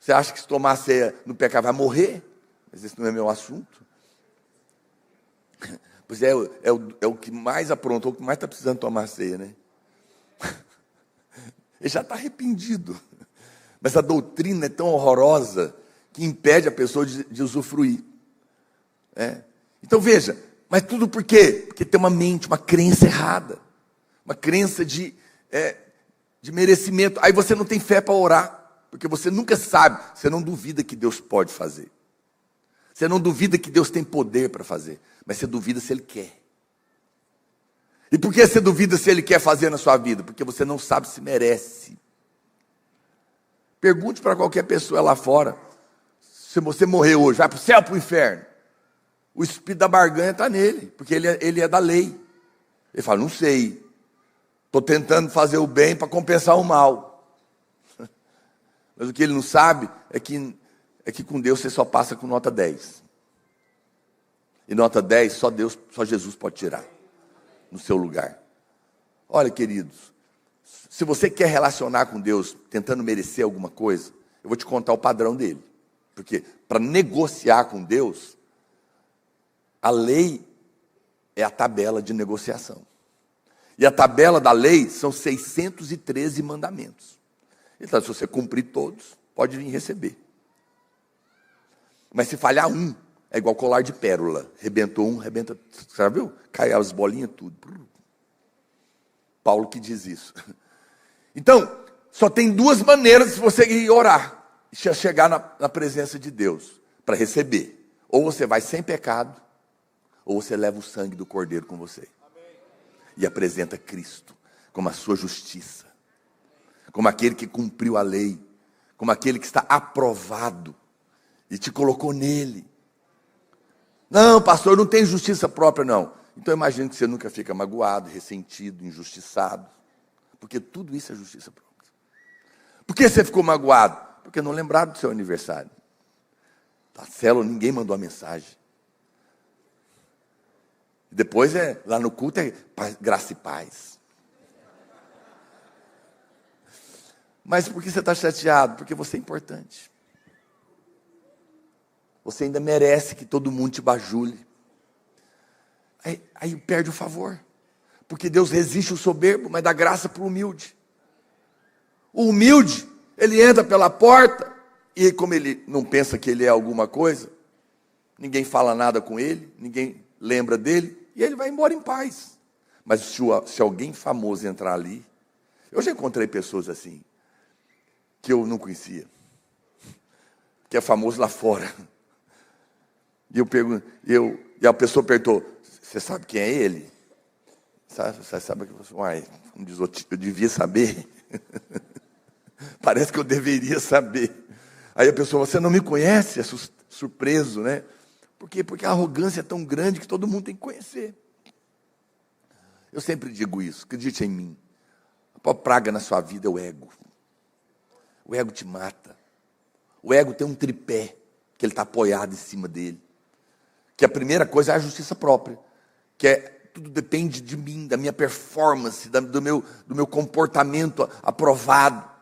Você acha que se tomar ceia no pecado vai morrer? Mas esse não é meu assunto. Pois é o que mais aprontou, o que mais está precisando tomar ceia, né? Ele já está arrependido. Mas a doutrina é tão horrorosa que impede a pessoa de usufruir. Então veja, mas tudo por quê? Porque tem uma mente, uma crença errada. Uma crença de merecimento. Aí você não tem fé para orar. Porque você nunca sabe, você não duvida que Deus pode fazer. Você não duvida que Deus tem poder para fazer. Mas você duvida se Ele quer. E por que você duvida se Ele quer fazer na sua vida? Porque você não sabe se merece. Pergunte para qualquer pessoa lá fora. Se você morrer hoje, vai para o céu ou para o inferno? O espírito da barganha está nele, porque ele é da lei. Ele fala, não sei, estou tentando fazer o bem para compensar o mal. Mas o que ele não sabe é que com Deus você só passa com nota 10. E nota 10 só Jesus pode tirar no seu lugar. Olha, queridos, se você quer relacionar com Deus tentando merecer alguma coisa, eu vou te contar o padrão dele. Porque para negociar com Deus, a lei é a tabela de negociação. E a tabela da lei são 613 mandamentos. Então, se você cumprir todos, pode vir receber. Mas se falhar um, é igual colar de pérola. Rebentou um, rebenta... Você já viu? Cai as bolinhas, tudo. Paulo que diz isso. Então, só tem duas maneiras de você ir orar. Chegar na presença de Deus para receber. Ou você vai sem pecado, ou você leva o sangue do Cordeiro com você. E apresenta Cristo como a sua justiça. Como aquele que cumpriu a lei. Como aquele que está aprovado. E te colocou nele. Não, pastor, eu não tenho justiça própria, não. Então eu imagino que você nunca fica magoado, ressentido, injustiçado. Porque tudo isso é justiça própria. Por que você ficou magoado? Porque não lembraram do seu aniversário. Da célula ninguém mandou a mensagem. Depois lá no culto é graça e paz. Mas por que você está chateado? Porque você é importante. Você ainda merece que todo mundo te bajule. Aí perde o favor. Porque Deus resiste o soberbo, mas dá graça para o humilde. O humilde, ele entra pela porta, e como ele não pensa que ele é alguma coisa, ninguém fala nada com ele, ninguém lembra dele, e ele vai embora em paz. Mas se alguém famoso entrar ali, eu já encontrei pessoas assim, que eu não conhecia, que é famoso lá fora. E eu pergunto, e a pessoa perguntou, você sabe quem é ele? Você sabe que eu devia saber. Parece que eu deveria saber. Aí a pessoa, você não me conhece? É surpreso, né? Por quê? Porque a arrogância é tão grande que todo mundo tem que conhecer. Eu sempre digo isso, acredite em mim. A pior praga na sua vida é o ego. O ego te mata. O ego tem um tripé, que ele está apoiado em cima dele. Que a primeira coisa é a justiça própria. Que tudo depende de mim, da minha performance, do meu comportamento aprovado.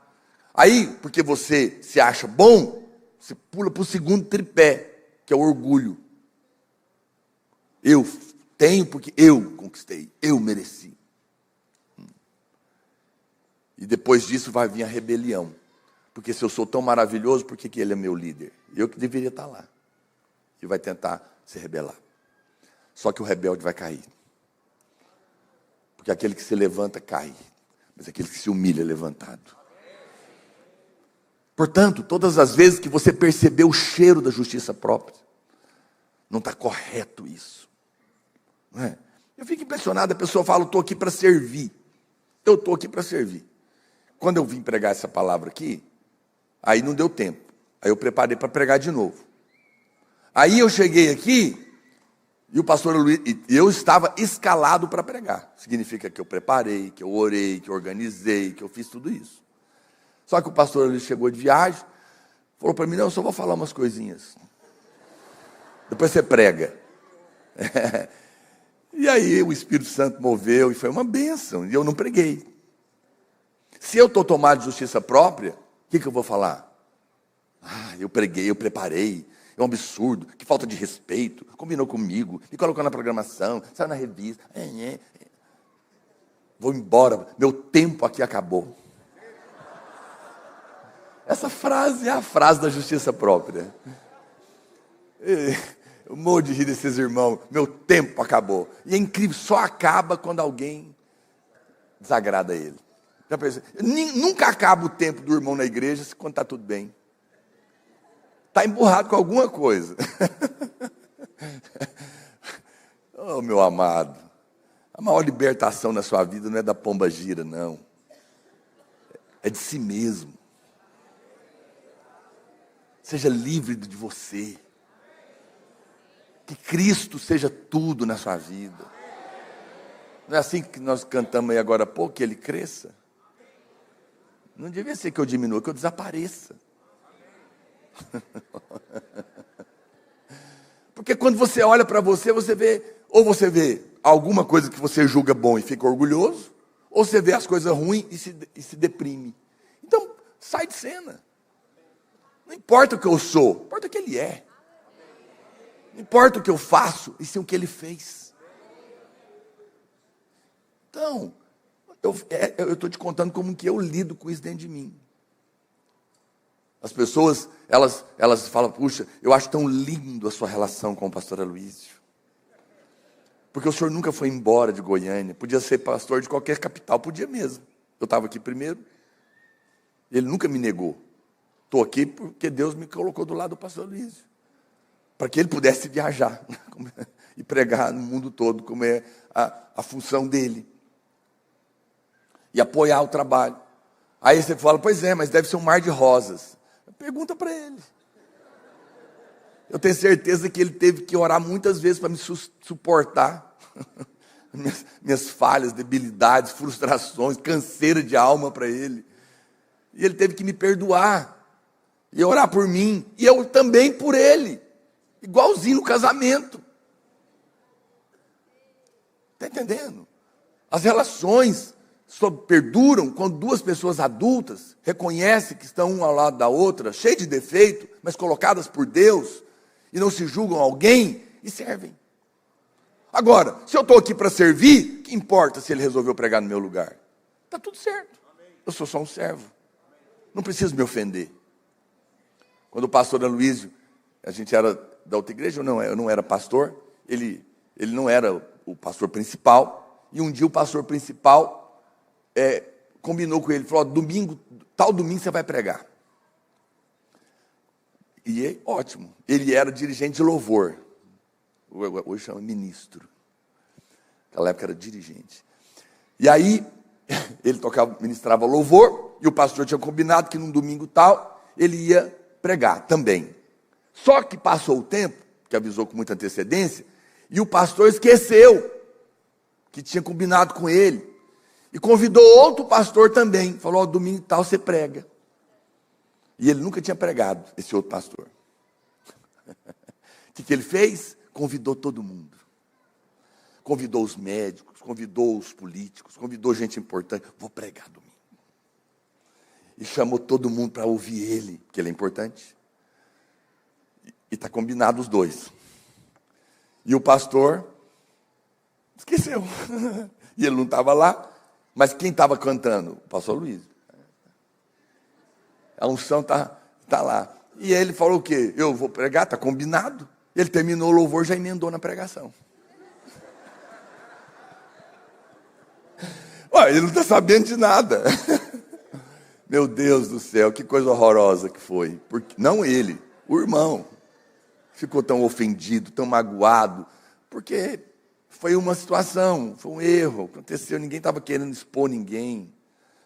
Aí, porque você se acha bom, você pula para o segundo tripé, que é o orgulho. Eu tenho porque eu conquistei, eu mereci. E depois disso vai vir a rebelião. Porque se eu sou tão maravilhoso, por que ele é meu líder? Eu que deveria estar lá. E vai tentar se rebelar. Só que o rebelde vai cair. Porque aquele que se levanta cai. Mas aquele que se humilha é levantado. Portanto, todas as vezes que você percebeu o cheiro da justiça própria, não está correto isso. Não é? Eu fico impressionado, a pessoa fala, eu estou aqui para servir. Eu estou aqui para servir. Quando eu vim pregar essa palavra aqui, aí não deu tempo. Aí eu preparei para pregar de novo. Aí eu cheguei aqui, e o pastor Luiz, eu estava escalado para pregar. Significa que eu preparei, que eu orei, que eu organizei, que eu fiz tudo isso. Só que o pastor Luiz chegou de viagem, falou para mim, não, eu só vou falar umas coisinhas. Depois você prega. E aí o Espírito Santo moveu, e foi uma bênção, e eu não preguei. Se eu estou tomado de justiça própria, o que eu vou falar? Eu preguei, eu preparei. É um absurdo, que falta de respeito, combinou comigo, me colocou na programação, saiu na revista. Vou embora, meu tempo aqui acabou. Essa frase é a frase da justiça própria. Eu morro de rir desses irmãos, meu tempo acabou. E é incrível, só acaba quando alguém desagrada ele. Já pensou? Nunca acaba o tempo do irmão na igreja quando está tudo bem. Está emburrado com alguma coisa. Oh, meu amado, a maior libertação na sua vida não é da pomba gira, não. É de si mesmo. Seja livre de você. Que Cristo seja tudo na sua vida. Não é assim que nós cantamos aí agora há pouco, que Ele cresça? Não devia ser que eu diminua, que eu desapareça. Porque quando você olha para você, você vê, ou você vê alguma coisa que você julga bom e fica orgulhoso, ou você vê as coisas ruins e se deprime. Então, sai de cena. Não importa o que eu sou, importa o que Ele é. Não importa o que eu faço, e sim o que Ele fez. Então, eu estou te contando como que eu lido com isso dentro de mim. As pessoas, elas falam, puxa, eu acho tão lindo a sua relação com o pastor Aloísio. Porque o senhor nunca foi embora de Goiânia, podia ser pastor de qualquer capital, podia mesmo. Eu estava aqui primeiro, ele nunca me negou. Estou aqui porque Deus me colocou do lado do pastor Aloísio, para que ele pudesse viajar e pregar no mundo todo, como é a função dele. E apoiar o trabalho. Aí você fala, pois é, mas deve ser um mar de rosas. Pergunta para ele. Eu tenho certeza que ele teve que orar muitas vezes para me suportar. minhas falhas, debilidades, frustrações, canseira de alma para ele. E ele teve que me perdoar. E orar por mim. E eu também por ele. Igualzinho no casamento. Está entendendo? As relações só perduram quando duas pessoas adultas reconhecem que estão uma ao lado da outra, cheias de defeito, mas colocadas por Deus, e não se julgam alguém, e servem. Agora, se eu estou aqui para servir, que importa se ele resolveu pregar no meu lugar? Está tudo certo. Eu sou só um servo. Não preciso me ofender. Quando o pastor Aloísio, a gente era da outra igreja, eu não era pastor, ele não era o pastor principal, e um dia o pastor principal combinou com ele, falou, tal domingo você vai pregar. E ótimo, ele era dirigente de louvor, hoje chama ministro, naquela época era dirigente. E aí, ele ministrava louvor, e o pastor tinha combinado que num domingo tal, ele ia pregar também. Só que passou o tempo, que avisou com muita antecedência, e o pastor esqueceu que tinha combinado com ele, e convidou outro pastor também. Falou, domingo tal você prega. E ele nunca tinha pregado, esse outro pastor. O que ele fez? Convidou todo mundo. Convidou os médicos, convidou os políticos, convidou gente importante. Vou pregar domingo. E chamou todo mundo para ouvir ele, porque ele é importante. E está combinado os dois. E o pastor esqueceu. E ele não estava lá. Mas quem estava cantando? O pastor Aloísio. A unção está lá. E ele falou o quê? Eu vou pregar, está combinado. Ele terminou o louvor, já emendou na pregação. Ué, ele não está sabendo de nada. Meu Deus do céu, que coisa horrorosa que foi. Porque, não ele, o irmão. Ficou tão ofendido, tão magoado. Porque foi uma situação, foi um erro, aconteceu, ninguém estava querendo expor ninguém.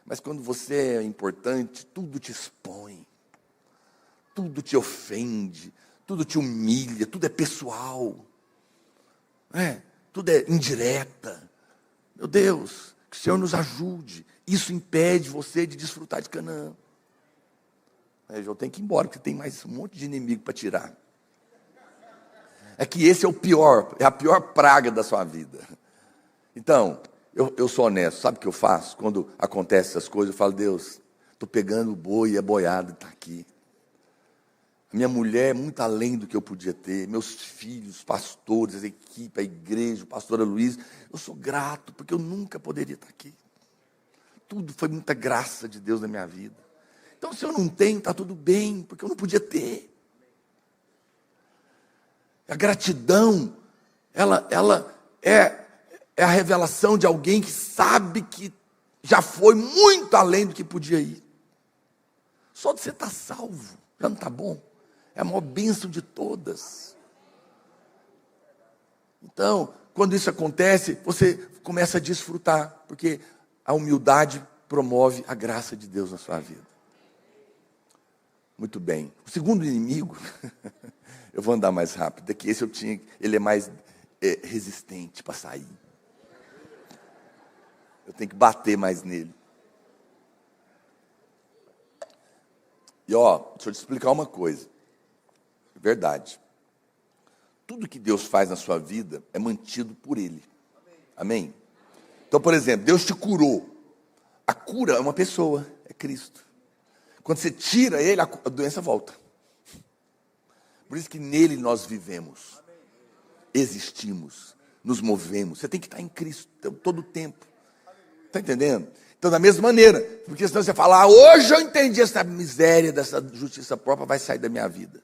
Mas quando você é importante, tudo te expõe, tudo te ofende, tudo te humilha, tudo é pessoal, tudo é indireta. Meu Deus, que o Senhor nos ajude. Isso impede você de desfrutar de Canaã. Eu tenho que ir embora, porque tem mais um monte de inimigo para tirar. É que esse é o pior, é a pior praga da sua vida. Então, eu sou honesto, sabe o que eu faço? Quando acontecem essas coisas, eu falo, Deus, estou pegando o boi e a boiada está aqui. A minha mulher é muito além do que eu podia ter, meus filhos, pastores, a equipe, a igreja, o pastor Aloísio, eu sou grato, porque eu nunca poderia estar aqui. Tudo foi muita graça de Deus na minha vida. Então, se eu não tenho, está tudo bem, porque eu não podia ter. A gratidão, ela é a revelação de alguém que sabe que já foi muito além do que podia ir. Só de você estar salvo, já não está bom? É a maior bênção de todas. Então, quando isso acontece, você começa a desfrutar, porque a humildade promove a graça de Deus na sua vida. Muito bem. O segundo inimigo, eu vou andar mais rápido. Daqui esse ele é mais resistente para sair. Eu tenho que bater mais nele. E deixa eu te explicar uma coisa. Verdade. Tudo que Deus faz na sua vida é mantido por Ele. Amém? Então, por exemplo, Deus te curou. A cura é uma pessoa, é Cristo. Quando você tira Ele, a doença volta. Por isso que nele nós vivemos, existimos, nos movemos. Você tem que estar em Cristo todo o tempo. Está entendendo? Então, da mesma maneira, porque senão você fala, hoje eu entendi essa miséria dessa justiça própria, vai sair da minha vida.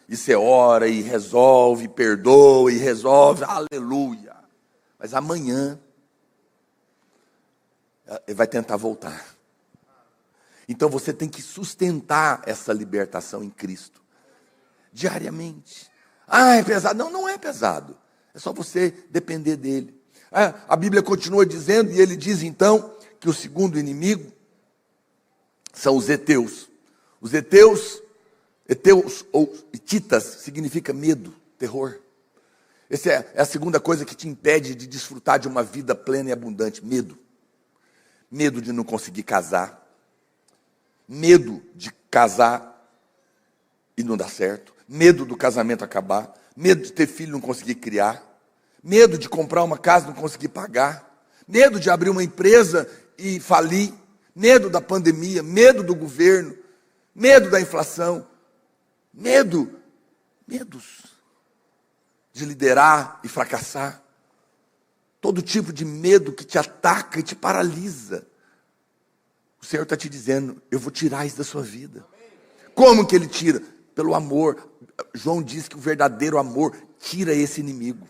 E você ora, e resolve, perdoa, e resolve, aleluia. Mas amanhã, ele vai tentar voltar. Então, você tem que sustentar essa libertação em Cristo, diariamente. É pesado. Não, não é pesado. É só você depender dele. A Bíblia continua dizendo, e ele diz então, que o segundo inimigo são os heteus. Os heteus ou hititas, significa medo, terror. Essa é a segunda coisa que te impede de desfrutar de uma vida plena e abundante, medo. Medo de não conseguir casar. Medo de casar e não dar certo. Medo do casamento acabar. Medo de ter filho e não conseguir criar. Medo de comprar uma casa e não conseguir pagar. Medo de abrir uma empresa e falir. Medo da pandemia. Medo do governo. Medo da inflação. Medos de liderar e fracassar. Todo tipo de medo que te ataca e te paralisa. O Senhor está te dizendo, eu vou tirar isso da sua vida. Como que Ele tira? Pelo amor. João diz que o verdadeiro amor tira esse inimigo.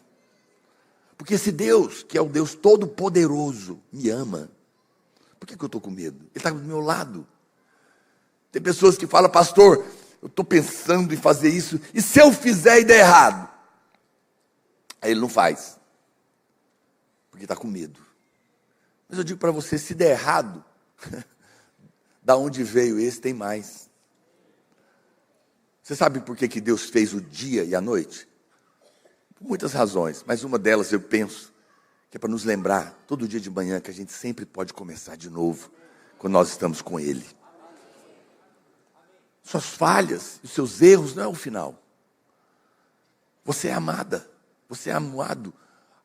Porque esse Deus, que é o Deus Todo-Poderoso, me ama. Por que eu estou com medo? Ele está do meu lado. Tem pessoas que falam, pastor, eu estou pensando em fazer isso, e se eu fizer e der errado? Aí ele não faz, porque está com medo. Mas eu digo para você, se der errado, da onde veio esse tem mais. Você sabe por que Deus fez o dia e a noite? Por muitas razões, mas uma delas eu penso, que é para nos lembrar, todo dia de manhã, que a gente sempre pode começar de novo, quando nós estamos com Ele. Suas falhas e os seus erros não é o final. Você é amada, você é amado.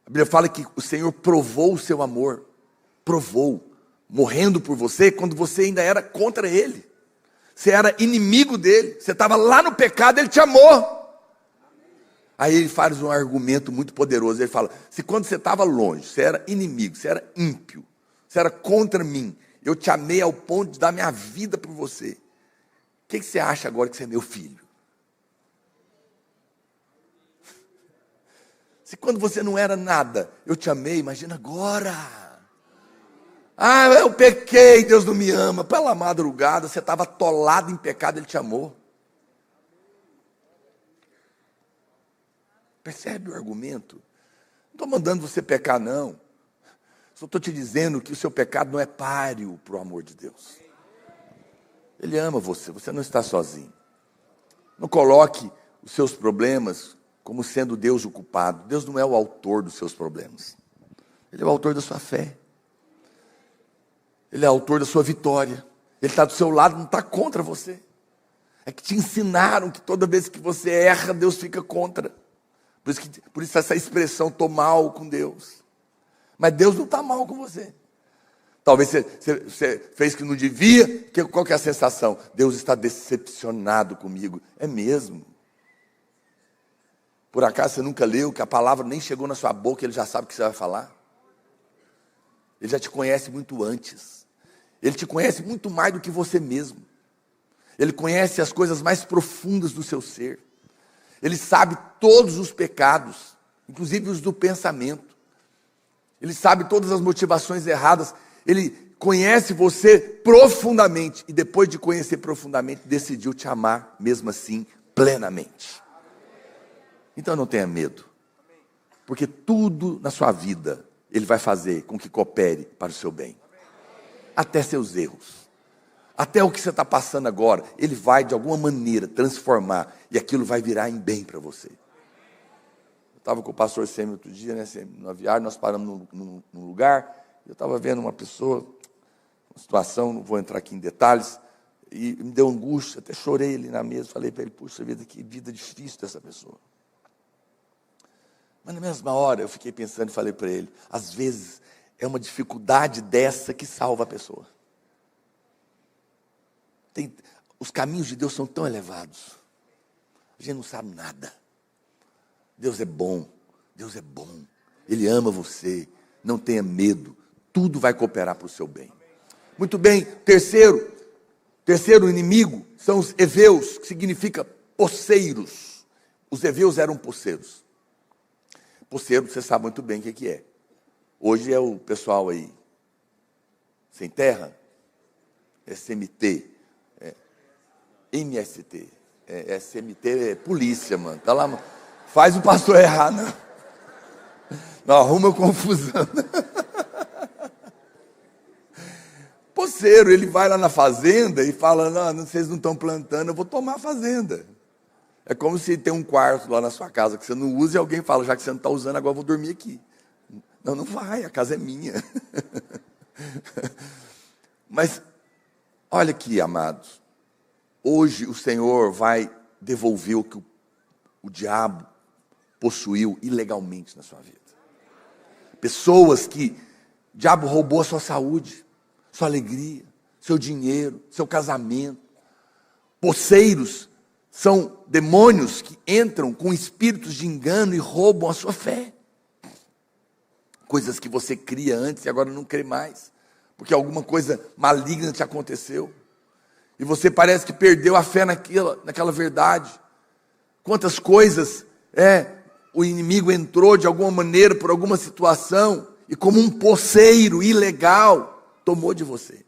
A Bíblia fala que o Senhor provou o seu amor, provou, morrendo por você, quando você ainda era contra Ele. Você era inimigo dEle, você estava lá no pecado, Ele te amou. Aí Ele faz um argumento muito poderoso, Ele fala, se quando você estava longe, você era inimigo, você era ímpio, você era contra mim, eu te amei ao ponto de dar minha vida por você. O que você acha agora que você é meu filho? Se quando você não era nada, eu te amei, imagina agora. Eu pequei, Deus não me ama. Pela madrugada, você estava atolado em pecado, Ele te amou. Percebe o argumento? Não estou mandando você pecar, não. Só estou te dizendo que o seu pecado não é páreo para o amor de Deus. Ele ama você, você não está sozinho. Não coloque os seus problemas como sendo Deus o culpado. Deus não é o autor dos seus problemas. Ele é o autor da sua fé. Ele é o autor da sua vitória. Ele está do seu lado, não está contra você. É que te ensinaram que toda vez que você erra, Deus fica contra. Por isso essa expressão, estou mal com Deus. Mas Deus não está mal com você. Talvez você fez que não devia, qual que é a sensação? Deus está decepcionado comigo. É mesmo. Por acaso você nunca leu que a palavra nem chegou na sua boca, Ele já sabe o que você vai falar? Ele já te conhece muito antes. Ele te conhece muito mais do que você mesmo. Ele conhece as coisas mais profundas do seu ser. Ele sabe todos os pecados, inclusive os do pensamento. Ele sabe todas as motivações erradas. Ele conhece você profundamente. E depois de conhecer profundamente, decidiu te amar, mesmo assim, plenamente. Então não tenha medo. Porque tudo na sua vida, Ele vai fazer com que coopere para o seu bem. Até seus erros. Até o que você está passando agora, Ele vai, de alguma maneira, transformar. E aquilo vai virar em bem para você. Eu estava com o pastor Semi outro dia, né, numa viagem, nós paramos num lugar. Eu estava vendo uma pessoa, uma situação, não vou entrar aqui em detalhes, e me deu angústia, até chorei ali na mesa, falei para ele, puxa vida, que vida difícil dessa pessoa. Mas na mesma hora eu fiquei pensando e falei para ele, às vezes é uma dificuldade dessa que salva a pessoa. Os caminhos de Deus são tão elevados, a gente não sabe nada. Deus é bom, Ele ama você, não tenha medo, tudo vai cooperar para o seu bem. Muito bem, terceiro inimigo são os heveus, que significa poceiros. Os heveus eram poceiros. Poceiro, você sabe muito bem o que é. Hoje é o pessoal aí, sem terra, SMT, MST, SMT é polícia, mano. Tá lá, faz o pastor errar, não arruma confusão. Poceiro, ele vai lá na fazenda e fala, não, vocês não estão plantando, eu vou tomar a fazenda. É como se tem um quarto lá na sua casa que você não usa e alguém fala, já que você não está usando, agora eu vou dormir aqui. Não vai, a casa é minha. Mas, olha aqui, amados. Hoje o Senhor vai devolver o que o diabo possuiu ilegalmente na sua vida. Pessoas que o diabo roubou a sua saúde, sua alegria, seu dinheiro, seu casamento. Poceiros são demônios que entram com espíritos de engano e roubam a sua fé. Coisas que você cria antes e agora não crê mais, porque alguma coisa maligna te aconteceu. E você parece que perdeu a fé naquela verdade. Quantas coisas o inimigo entrou de alguma maneira, por alguma situação, e como um poceiro ilegal, tomou de você.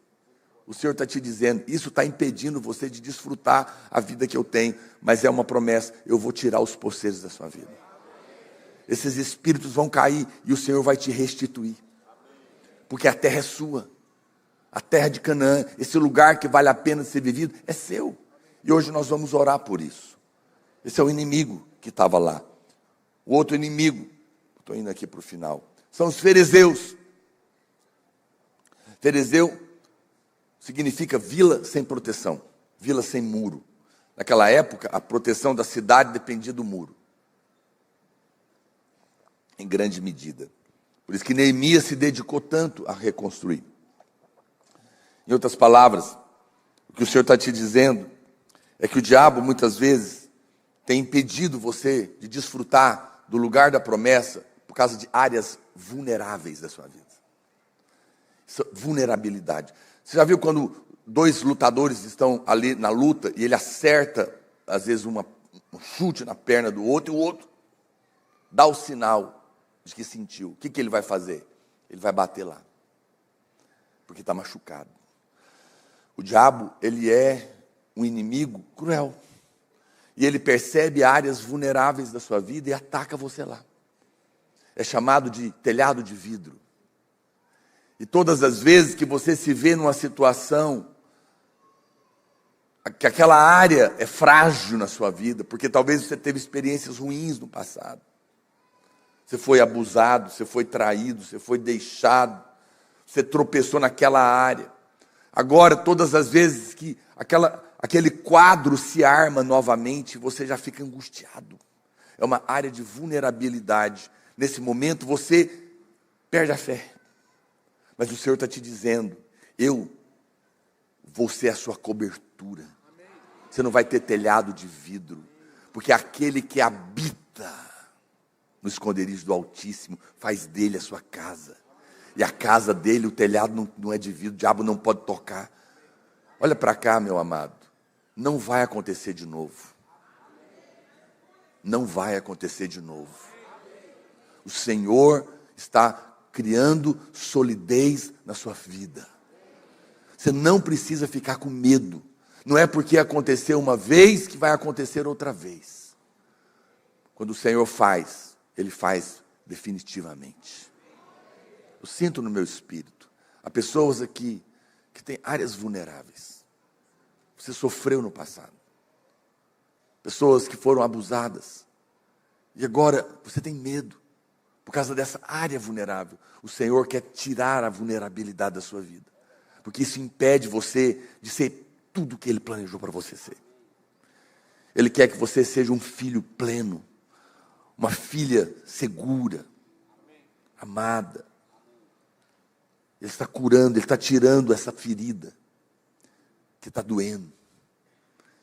O Senhor está te dizendo, isso está impedindo você de desfrutar a vida que eu tenho, mas é uma promessa, eu vou tirar os poceiros da sua vida. Esses espíritos vão cair e o Senhor vai te restituir. Porque a terra é sua. A terra de Canaã, esse lugar que vale a pena ser vivido, é seu. E hoje nós vamos orar por isso. Esse é o inimigo que estava lá. O outro inimigo, estou indo aqui para o final, são os fariseus. Ferezeu significa vila sem proteção, vila sem muro. Naquela época, a proteção da cidade dependia do muro. Em grande medida. Por isso que Neemias se dedicou tanto a reconstruir. Em outras palavras, o que o Senhor está te dizendo é que o diabo, muitas vezes, tem impedido você de desfrutar do lugar da promessa por causa de áreas vulneráveis da sua vida. Vulnerabilidade. Você já viu quando dois lutadores estão ali na luta e ele acerta, às vezes, um chute na perna do outro, e o outro dá o sinal de que sentiu. O que ele vai fazer? Ele vai bater lá, porque está machucado. O diabo, ele é um inimigo cruel. E ele percebe áreas vulneráveis da sua vida e ataca você lá. É chamado de telhado de vidro. E todas as vezes que você se vê numa situação que aquela área é frágil na sua vida, porque talvez você teve experiências ruins no passado. Você foi abusado, você foi traído, você foi deixado, você tropeçou naquela área. Agora, todas as vezes que aquele quadro se arma novamente, você já fica angustiado. É uma área de vulnerabilidade. Nesse momento, você perde a fé. Mas o Senhor está te dizendo, eu vou ser a sua cobertura. Você não vai ter telhado de vidro, porque aquele que habita no esconderijo do Altíssimo faz dele a sua casa. E a casa dele, o telhado não é de vidro, o diabo não pode tocar. Olha para cá, meu amado. Não vai acontecer de novo. Não vai acontecer de novo. O Senhor está criando solidez na sua vida. Você não precisa ficar com medo. Não é porque aconteceu uma vez que vai acontecer outra vez. Quando o Senhor faz, Ele faz definitivamente. Eu sinto no meu espírito. Há pessoas aqui que têm áreas vulneráveis. você sofreu no passado. Pessoas que foram abusadas. E agora você tem medo. Por causa dessa área vulnerável. O Senhor quer tirar a vulnerabilidade da sua vida. Porque isso impede você de ser tudo que Ele planejou para você ser. Ele quer que você seja um filho pleno. Uma filha segura. Amada. Ele está curando, Ele está tirando essa ferida. Que está doendo.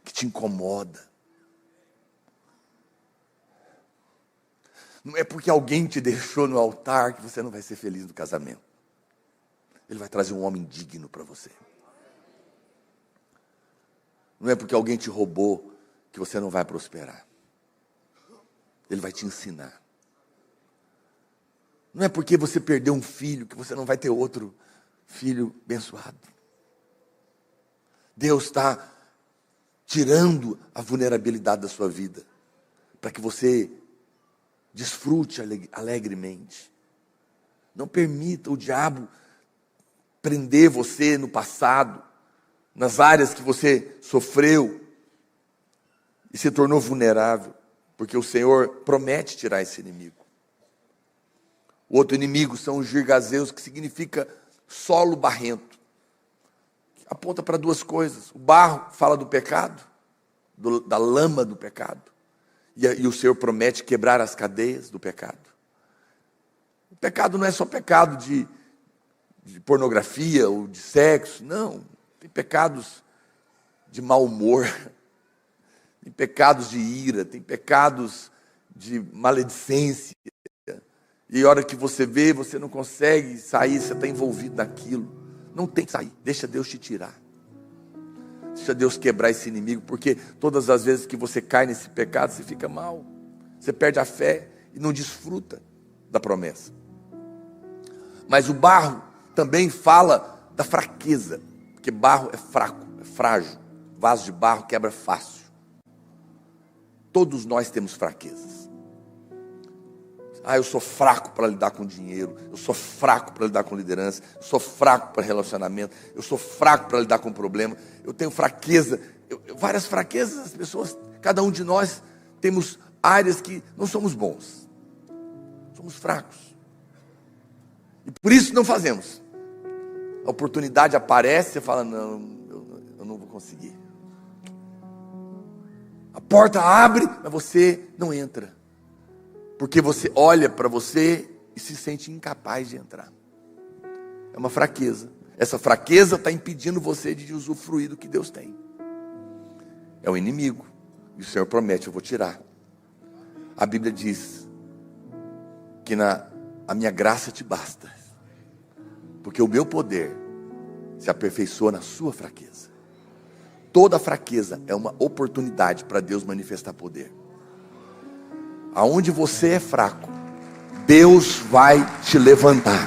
Que te incomoda. Não é porque alguém te deixou no altar que você não vai ser feliz no casamento. Ele vai trazer um homem digno para você. Não é porque alguém te roubou que você não vai prosperar. Ele vai te ensinar. Não é porque você perdeu um filho que você não vai ter outro filho abençoado. Deus está tirando a vulnerabilidade da sua vida para que você desfrute alegremente. Não permita o diabo prender você no passado, nas áreas que você sofreu e se tornou vulnerável, porque o Senhor promete tirar esse inimigo. O outro inimigo são os girgazeus, que significa solo barrento. Aponta para duas coisas. O barro fala do pecado, da lama do pecado. E o Senhor promete quebrar as cadeias do pecado. O pecado não é só pecado de pornografia ou de sexo, não. Tem pecados de mau humor, tem pecados de ira, tem pecados de maledicência. E a hora que você vê, você não consegue sair, você está envolvido naquilo. Não tem que sair, deixa Deus te tirar. Deixa Deus quebrar esse inimigo, porque todas as vezes que você cai nesse pecado, você fica mal. Você perde a fé e não desfruta da promessa. Mas o barro também fala da fraqueza, porque barro é fraco, é frágil. Vaso de barro quebra fácil. Todos nós temos fraquezas. Eu sou fraco para lidar com dinheiro, eu sou fraco para lidar com liderança, eu sou fraco para relacionamento, eu sou fraco para lidar com problema, eu tenho fraqueza, várias fraquezas, as pessoas, cada um de nós temos áreas que não somos bons, somos fracos, e por isso não fazemos. A oportunidade aparece, você fala, não, eu não vou conseguir. A porta abre, mas você não entra. Porque você olha para você e se sente incapaz de entrar. É uma fraqueza. Essa fraqueza está impedindo você de usufruir do que Deus tem. É o inimigo. E o Senhor promete, eu vou tirar. A Bíblia diz que a minha graça te basta. Porque o meu poder se aperfeiçoa na sua fraqueza. Toda fraqueza é uma oportunidade para Deus manifestar poder. Aonde você é fraco, Deus vai te levantar.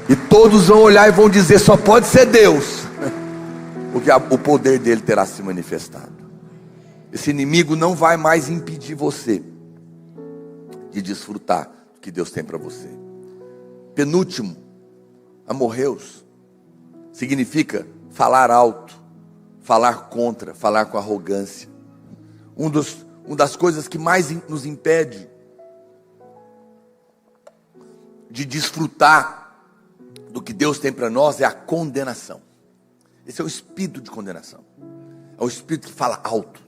E todos vão olhar e vão dizer, só pode ser Deus. Porque o poder dele terá se manifestado. Esse inimigo não vai mais impedir você de desfrutar do que Deus tem para você. Penúltimo, amorreus, significa falar alto, falar contra, falar com arrogância. Uma das coisas que mais nos impede de desfrutar do que Deus tem para nós é a condenação. Esse é o espírito de condenação. É o espírito que fala alto,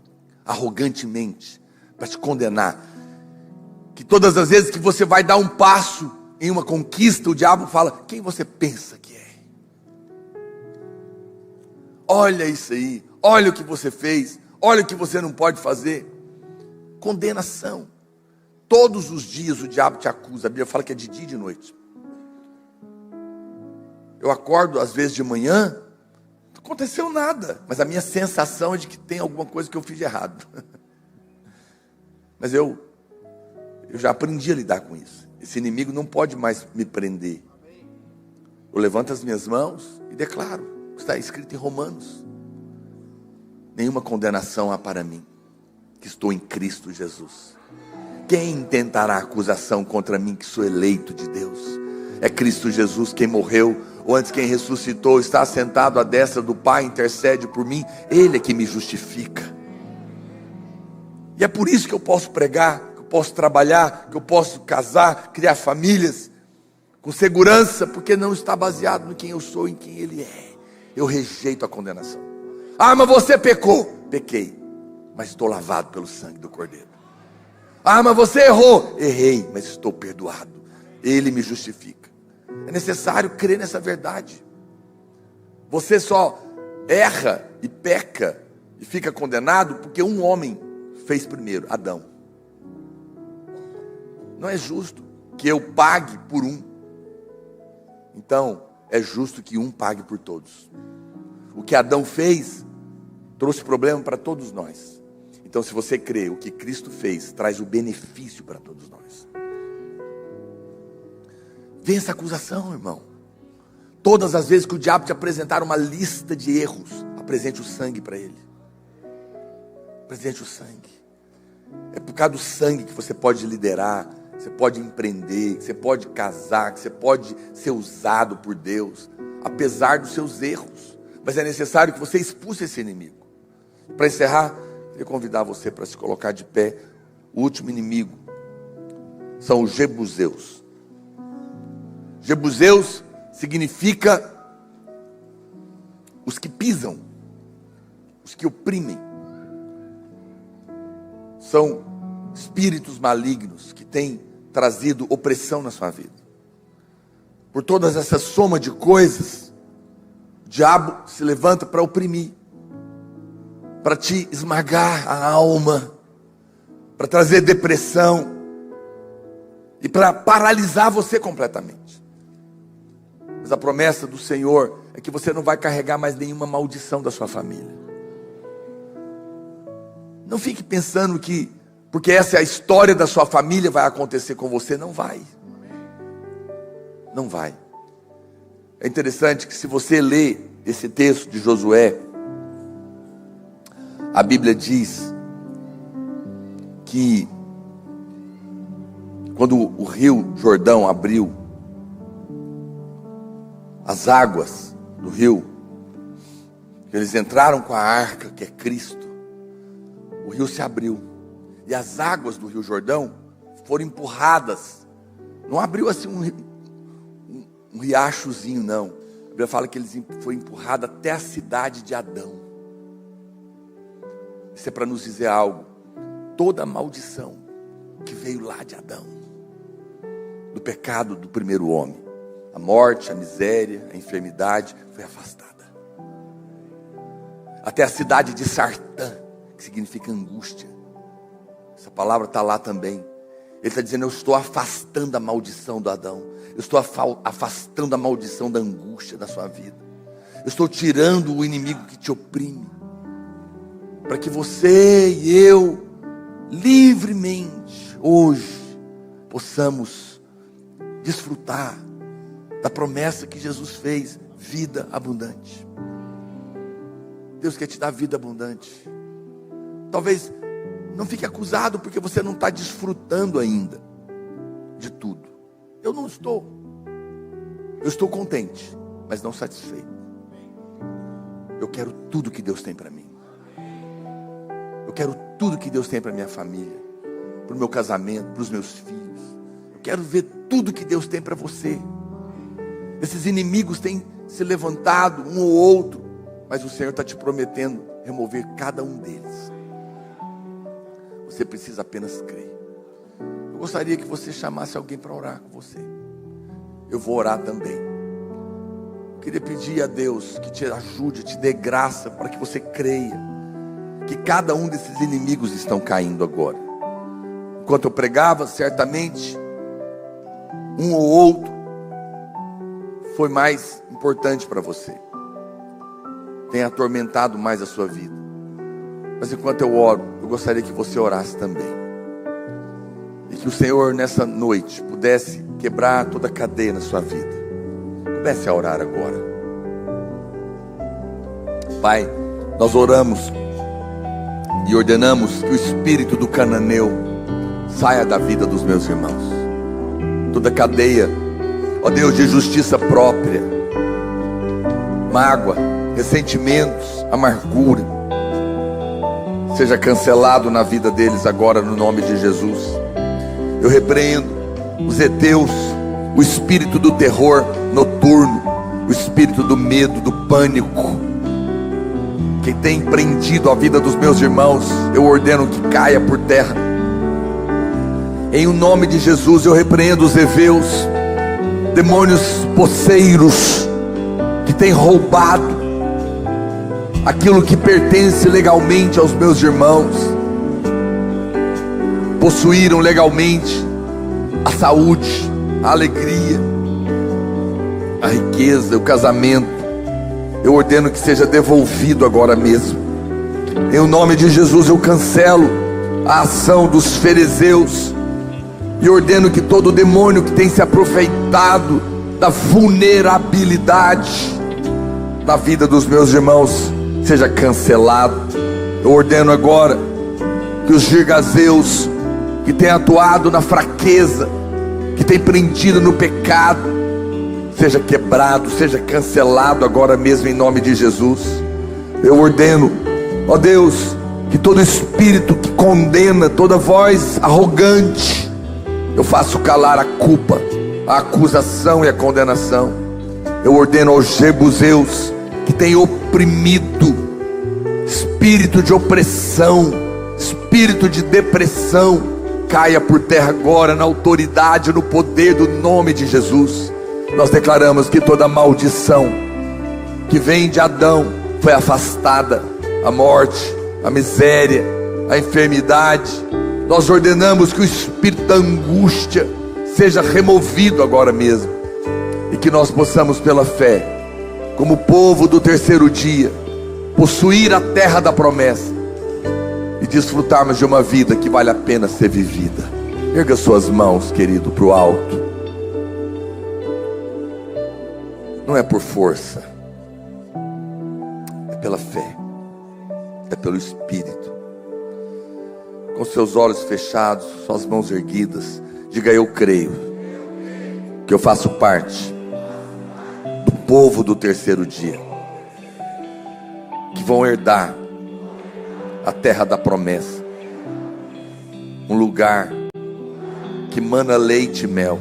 arrogantemente, para te condenar. Que todas as vezes que você vai dar um passo em uma conquista, o diabo fala, quem você pensa que é? Olha isso aí, olha o que você fez, olha o que você não pode fazer. Condenação. Todos os dias o diabo te acusa. A Bíblia fala que é de dia e de noite. Eu acordo às vezes de manhã, não aconteceu nada, mas a minha sensação é de que tem alguma coisa que eu fiz de errado. Mas eu já aprendi a lidar com isso. Esse inimigo não pode mais me prender. Eu levanto as minhas mãos e declaro, está escrito em Romanos, nenhuma condenação há para mim, que estou em Cristo Jesus. Quem intentará acusação contra mim, que sou eleito de Deus? É Cristo Jesus quem morreu, ou antes quem ressuscitou, está sentado à destra do Pai, intercede por mim, Ele é que me justifica. E é por isso que eu posso pregar, que eu posso trabalhar, que eu posso casar, criar famílias, com segurança, porque não está baseado no quem eu sou, em quem Ele é. Eu rejeito a condenação. Ah, mas você pecou. Pequei, mas estou lavado pelo sangue do Cordeiro. Ah, mas você errou. Errei, mas estou perdoado. Ele me justifica. É necessário crer nessa verdade. Você só erra e peca e fica condenado porque um homem fez primeiro, Adão. Não é justo que eu pague por um. Então, é justo que um pague por todos. O que Adão fez trouxe problema para todos nós. Então, se você crê, o que Cristo fez traz o benefício para todos nós. Vença a acusação, irmão. Todas as vezes que o diabo te apresentar uma lista de erros, apresente o sangue para ele. Apresente o sangue. É por causa do sangue que você pode liderar, que você pode empreender, que você pode casar, que você pode ser usado por Deus, apesar dos seus erros. Mas é necessário que você expulse esse inimigo. Para encerrar, eu queria convidar você para se colocar de pé. O último inimigo são os jebuseus. Jebuseus significa os que pisam, os que oprimem. São espíritos malignos que têm trazido opressão na sua vida. Por todas essa soma de coisas, o diabo se levanta para oprimir, para te esmagar a alma, para trazer depressão e para paralisar você completamente. Mas a promessa do Senhor é que você não vai carregar mais nenhuma maldição da sua família. Não fique pensando que, porque essa é a história da sua família, vai acontecer com você. Não vai. Não vai. É interessante que se você lê esse texto de Josué, a Bíblia diz que quando o rio Jordão abriu, as águas do rio, eles entraram com a arca, que é Cristo, o rio se abriu, e as águas do rio Jordão foram empurradas, não abriu assim um riachozinho, não. A Bíblia fala que eles foi empurrado até a cidade de Adão. Isso é para nos dizer algo. Toda a maldição que veio lá de Adão, do pecado do primeiro homem, a morte, a miséria, a enfermidade, foi afastada. Até a cidade de Sartã, que significa angústia. Essa palavra está lá também. Ele está dizendo: eu estou afastando a maldição do Adão. Eu estou afastando a maldição da angústia da sua vida. Eu estou tirando o inimigo que te oprime, para que você e eu, livremente, hoje, possamos desfrutar da promessa que Jesus fez, vida abundante. Deus quer te dar vida abundante. Talvez não fique acusado porque você não está desfrutando ainda de tudo. Eu não estou. Eu estou contente, mas não satisfeito. Eu quero tudo que Deus tem para mim. Eu quero tudo que Deus tem para minha família, para o meu casamento, para os meus filhos. Eu quero ver tudo que Deus tem para você. Esses inimigos têm se levantado, um ou outro, mas o Senhor está te prometendo remover cada um deles. Você precisa apenas crer. Eu gostaria que você chamasse alguém para orar com você. Eu vou orar também. Eu queria pedir a Deus que te ajude, te dê graça para que você creia que cada um desses inimigos estão caindo agora. Enquanto eu pregava, certamente um ou outro foi mais importante para você, tem atormentado mais a sua vida. Mas enquanto eu oro, eu gostaria que você orasse também, e que o Senhor nessa noite pudesse quebrar toda a cadeia na sua vida. Comece a orar agora. Pai, nós oramos e ordenamos que o espírito do cananeu saia da vida dos meus irmãos. Toda cadeia, ó Deus, de justiça própria, mágoa, ressentimentos, amargura, seja cancelado na vida deles agora no nome de Jesus. Eu repreendo os heteus, o espírito do terror noturno, o espírito do medo, do pânico, que tem prendido a vida dos meus irmãos, eu ordeno que caia por terra. Em o nome de Jesus eu repreendo os heveus, demônios posseiros, que têm roubado aquilo que pertence legalmente aos meus irmãos, possuíram legalmente a saúde, a alegria, a riqueza, o casamento. Eu ordeno que seja devolvido agora mesmo. Em o nome de Jesus eu cancelo a ação dos fariseus e ordeno que todo demônio que tem se aproveitado da vulnerabilidade da vida dos meus irmãos seja cancelado. Eu ordeno agora que os girgazeus que têm atuado na fraqueza, que têm prendido no pecado, seja quebrado, seja cancelado agora mesmo em nome de Jesus. Eu ordeno, ó Deus, que todo espírito que condena, toda voz arrogante, eu faço calar a culpa, a acusação e a condenação. Eu ordeno aos jebuseus que têm oprimido, espírito de opressão, espírito de depressão, caia por terra agora na autoridade, no poder do nome de Jesus. Nós declaramos que toda maldição que vem de Adão foi afastada, a morte, a miséria, a enfermidade. Nós ordenamos que o espírito da angústia seja removido agora mesmo, e que nós possamos pela fé, como povo do terceiro dia, possuir a terra da promessa e desfrutarmos de uma vida que vale a pena ser vivida. Erga suas mãos, querido, para o alto. Não é por força, é pela fé, é pelo Espírito. Com seus olhos fechados, suas mãos erguidas, diga: eu creio que eu faço parte do povo do terceiro dia, que vão herdar a terra da promessa, um lugar que mana leite e mel,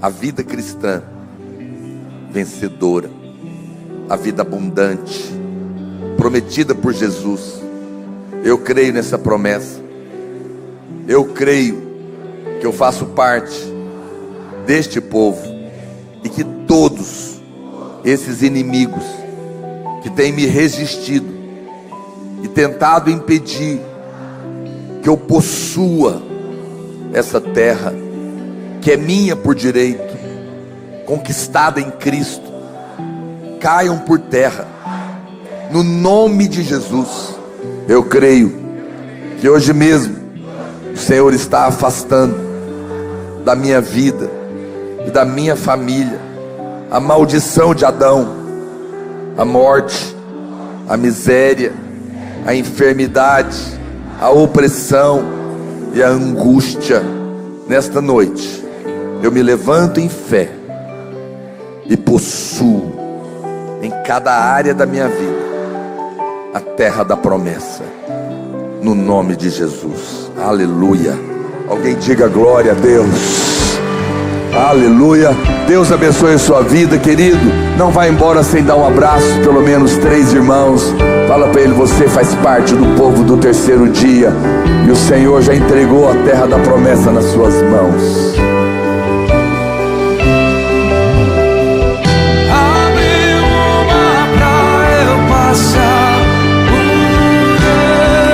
a vida cristã vencedora, a vida abundante, prometida por Jesus. Eu creio nessa promessa. Eu creio que eu faço parte deste povo, e que todos esses inimigos que têm me resistido e tentado impedir que eu possua essa terra, que é minha por direito, conquistada em Cristo, caiam por terra, no nome de Jesus. Eu creio que hoje mesmo o Senhor está afastando da minha vida e da minha família a maldição de Adão, a morte, a miséria, a enfermidade, a opressão e a angústia. Nesta noite eu me levanto em fé e possuo em cada área da minha vida a terra da promessa, no nome de Jesus. Aleluia. Alguém diga glória a Deus. Aleluia. Deus abençoe a sua vida, querido. Não vá embora sem dar um abraço, pelo menos 3 irmãos. Fala para ele: você faz parte do povo do terceiro dia, e o Senhor já entregou a terra da promessa nas suas mãos.